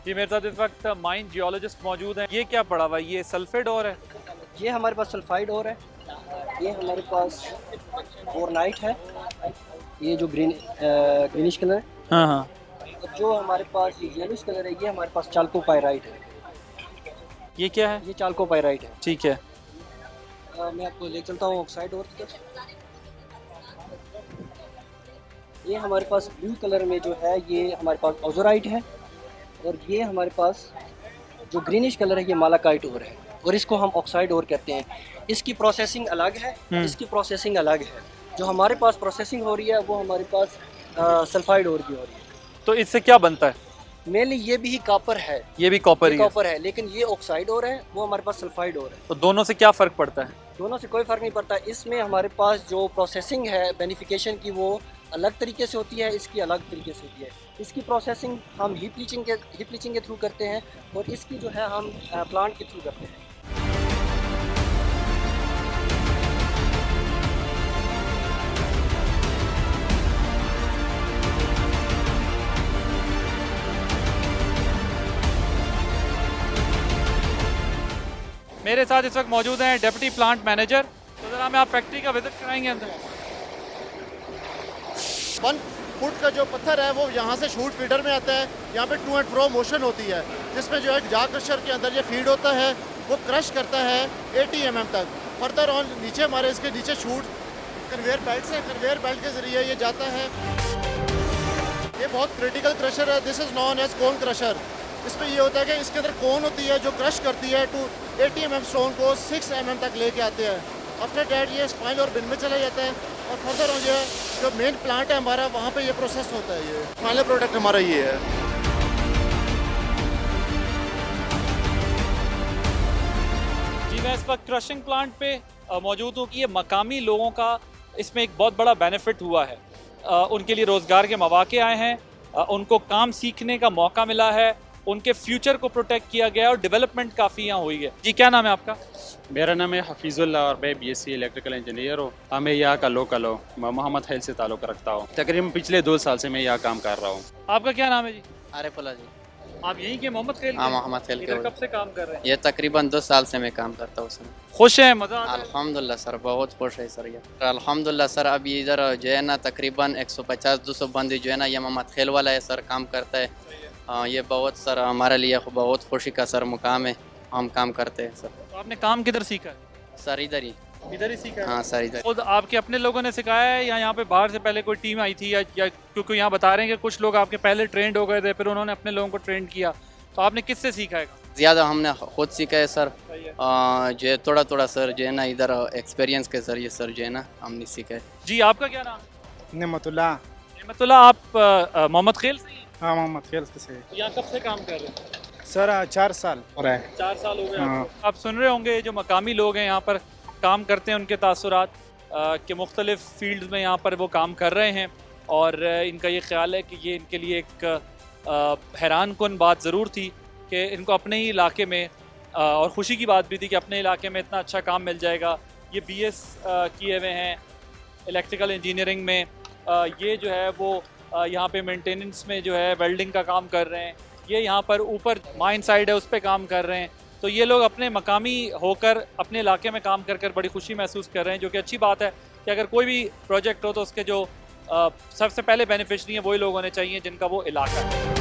जी, मेरे साथ इस वक्त माइन जियोलॉजिस्ट मौजूद हैं। ये क्या पड़ा हुआ है? ये सल्फेट और है? ये हमारे पास सल्फाइड और है, ये हमारे पास बोरनाइट है, ये जो ग्रीनिश कलर है। हाँ हाँ। जो हमारे पास ये येलोइश कलर है, ये हमारे पास चाल्कोपाइराइट है। ये क्या है? ये चाल्कोपाइराइट है। ठीक है। मैं आपको ले चलता हूँ ऑक्साइड और की तरफ। ये हमारे पास ब्लू कलर में जो है, ये हमारे पास ऑजोराइट है। और ये हमारे पास जो ग्रीनिश कलर है, ये मालाकाइट और है, और इसको हम ऑक्साइड और कहते हैं। इसकी प्रोसेसिंग अलग है, इसकी प्रोसेसिंग अलग है। जो हमारे पास प्रोसेसिंग हो रही है, वो हमारे पास सल्फाइड और की हो रही है। तो इससे क्या बनता है? मेनली ये भी कॉपर है, ये भी कॉपर ही कॉपर है, लेकिन ये ऑक्साइड और है, वो हमारे पास सल्फाइड और है। तो दोनों से क्या फ़र्क पड़ता है? दोनों से कोई फ़र्क नहीं पड़ता। इसमें हमारे पास जो प्रोसेसिंग है बेनिफिकेशन की, वो अलग तरीके से होती है, इसकी अलग तरीके से होती है। इसकी प्रोसेसिंग हम हीट लीचिंग के थ्रू करते हैं, और इसकी जो है हम प्लांट के थ्रू करते हैं। मेरे साथ इस वक्त मौजूद हैं डिप्टी प्लांट मैनेजर। तो ज़रा हमें आप फैक्ट्री का विजिट कराएंगे अंदर। 1 फुट का जो पत्थर है वो यहाँ से शूट फीडर में आता है। यहाँ पे टू एंड फ्रो मोशन होती है, जिसमें जो है जा क्रशर के अंदर ये फीड होता है, वो क्रश करता है 80 mm तक। फर्दर ऑन नीचे हमारे इसके नीचे शूट कन्वेयर बेल्ट से, कन्वेयर बेल्ट के ज़रिए ये जाता है। ये बहुत क्रिटिकल क्रशर है, this is known as cone crusher. इसमें ये होता है कि इसके अंदर कोन होती है जो क्रश करती है टू 80 mm स्टोन को 6 mm तक लेके आते हैं। आफ्टर डैट ये स्पाइन और बिन में चला जाता है, और फर्दर ऑन ये जो मेन प्लांट है हमारा, वहाँ पे ये प्रोसेस होता है। ये फाइनल प्रोडक्ट हमारा ये है। जी, मैं इस वक्त क्रशिंग प्लांट पे मौजूद हूँ कि ये मकामी लोगों का इसमें एक बहुत बड़ा बेनिफिट हुआ है। उनके लिए रोज़गार के मौके आए हैं, उनको काम सीखने का मौका मिला है, उनके फ्यूचर को प्रोटेक्ट किया गया और डेवलपमेंट काफ़ी यहाँ हुई है। जी, क्या नाम है आपका? मेरा नाम है हफीज़ुल्लाह और मैं BSc इलेक्ट्रिकल इंजीनियर हूँ। मैं यहाँ का लोकल हूँ, मैं मोहम्मद खैल से ताल्लुक़ रखता हूँ। तकरीबन पिछले 2 साल से मैं यहाँ काम कर रहा हूँ। आपका क्या नाम है जी? आरिफुल्लाह जी। आप यहीं के मोहम्मद खैल? हाँ, मोहम्मद खैल। इधर कब से काम कर रहे हैं? ये तकरीबन 2 साल से मैं काम करता हूँ सर। खुश हैं? मज़ा आता है? अल्हम्दुलिल्लाह सर, बहुत खुश है सर। ये अल्हम्दुलिल्लाह सर, अभी इधर जो है ना तकरीबन 150-200 बंदी जो है ना, ये मोहम्मद खैल वाला है सर, काम करता है। ये बहुत सर हमारे लिए बहुत खुशी का सर मुकाम है, हम काम करते हैं सर। तो आपने काम किधर सीखा है? सर इधर ही सीखा है? हाँ सर, इधर। खुद आपके अपने लोगों ने सिखाया है या यहाँ पे बाहर से पहले कोई टीम आई थी, या क्योंकि यहाँ बता रहे हैं कि कुछ लोग आपके पहले ट्रेंड हो गए थे, फिर उन्होंने अपने लोगों को ट्रेंड किया, तो आपने किससे सीखा है? ज़्यादा हमने खुद सीखा है सर, जो है थोड़ा थोड़ा सर जो है ना इधर एक्सपीरियंस के सर, ये सर जो है ना हमने सीखा है। जी, आपका क्या नाम? नेमतुल्लाह। आप मोहम्मद खैल से? हाँ, मोहम्मद खैल से। यहाँ कब से काम कर रहे हैं? सर 4 साल हो रहा है। 4 साल हो गए आपको। आप सुन रहे होंगे जो मकामी लोग हैं यहाँ पर काम करते हैं, उनके तासुरात के मुख्तलिफ फील्ड्स में यहाँ पर वो काम कर रहे हैं, और इनका ये ख्याल है कि ये इनके लिए एक हैरान कुन बात ज़रूर थी कि इनको अपने ही इलाके में, और ख़ुशी की बात भी थी कि अपने इलाके में इतना अच्छा काम मिल जाएगा। ये BS किए हुए हैं इलेक्ट्रिकल इंजीनियरिंग में, ये जो है वो यहाँ पे मेंटेनेंस में जो है वेल्डिंग का काम कर रहे हैं, ये यहाँ पर ऊपर माइन साइड है उस पर काम कर रहे हैं। तो ये लोग अपने मकामी होकर अपने इलाके में काम कर कर बड़ी खुशी महसूस कर रहे हैं, जो कि अच्छी बात है कि अगर कोई भी प्रोजेक्ट हो तो उसके जो सबसे पहले बेनिफिशरी हैं वही लोग होने चाहिए जिनका वो इलाका है।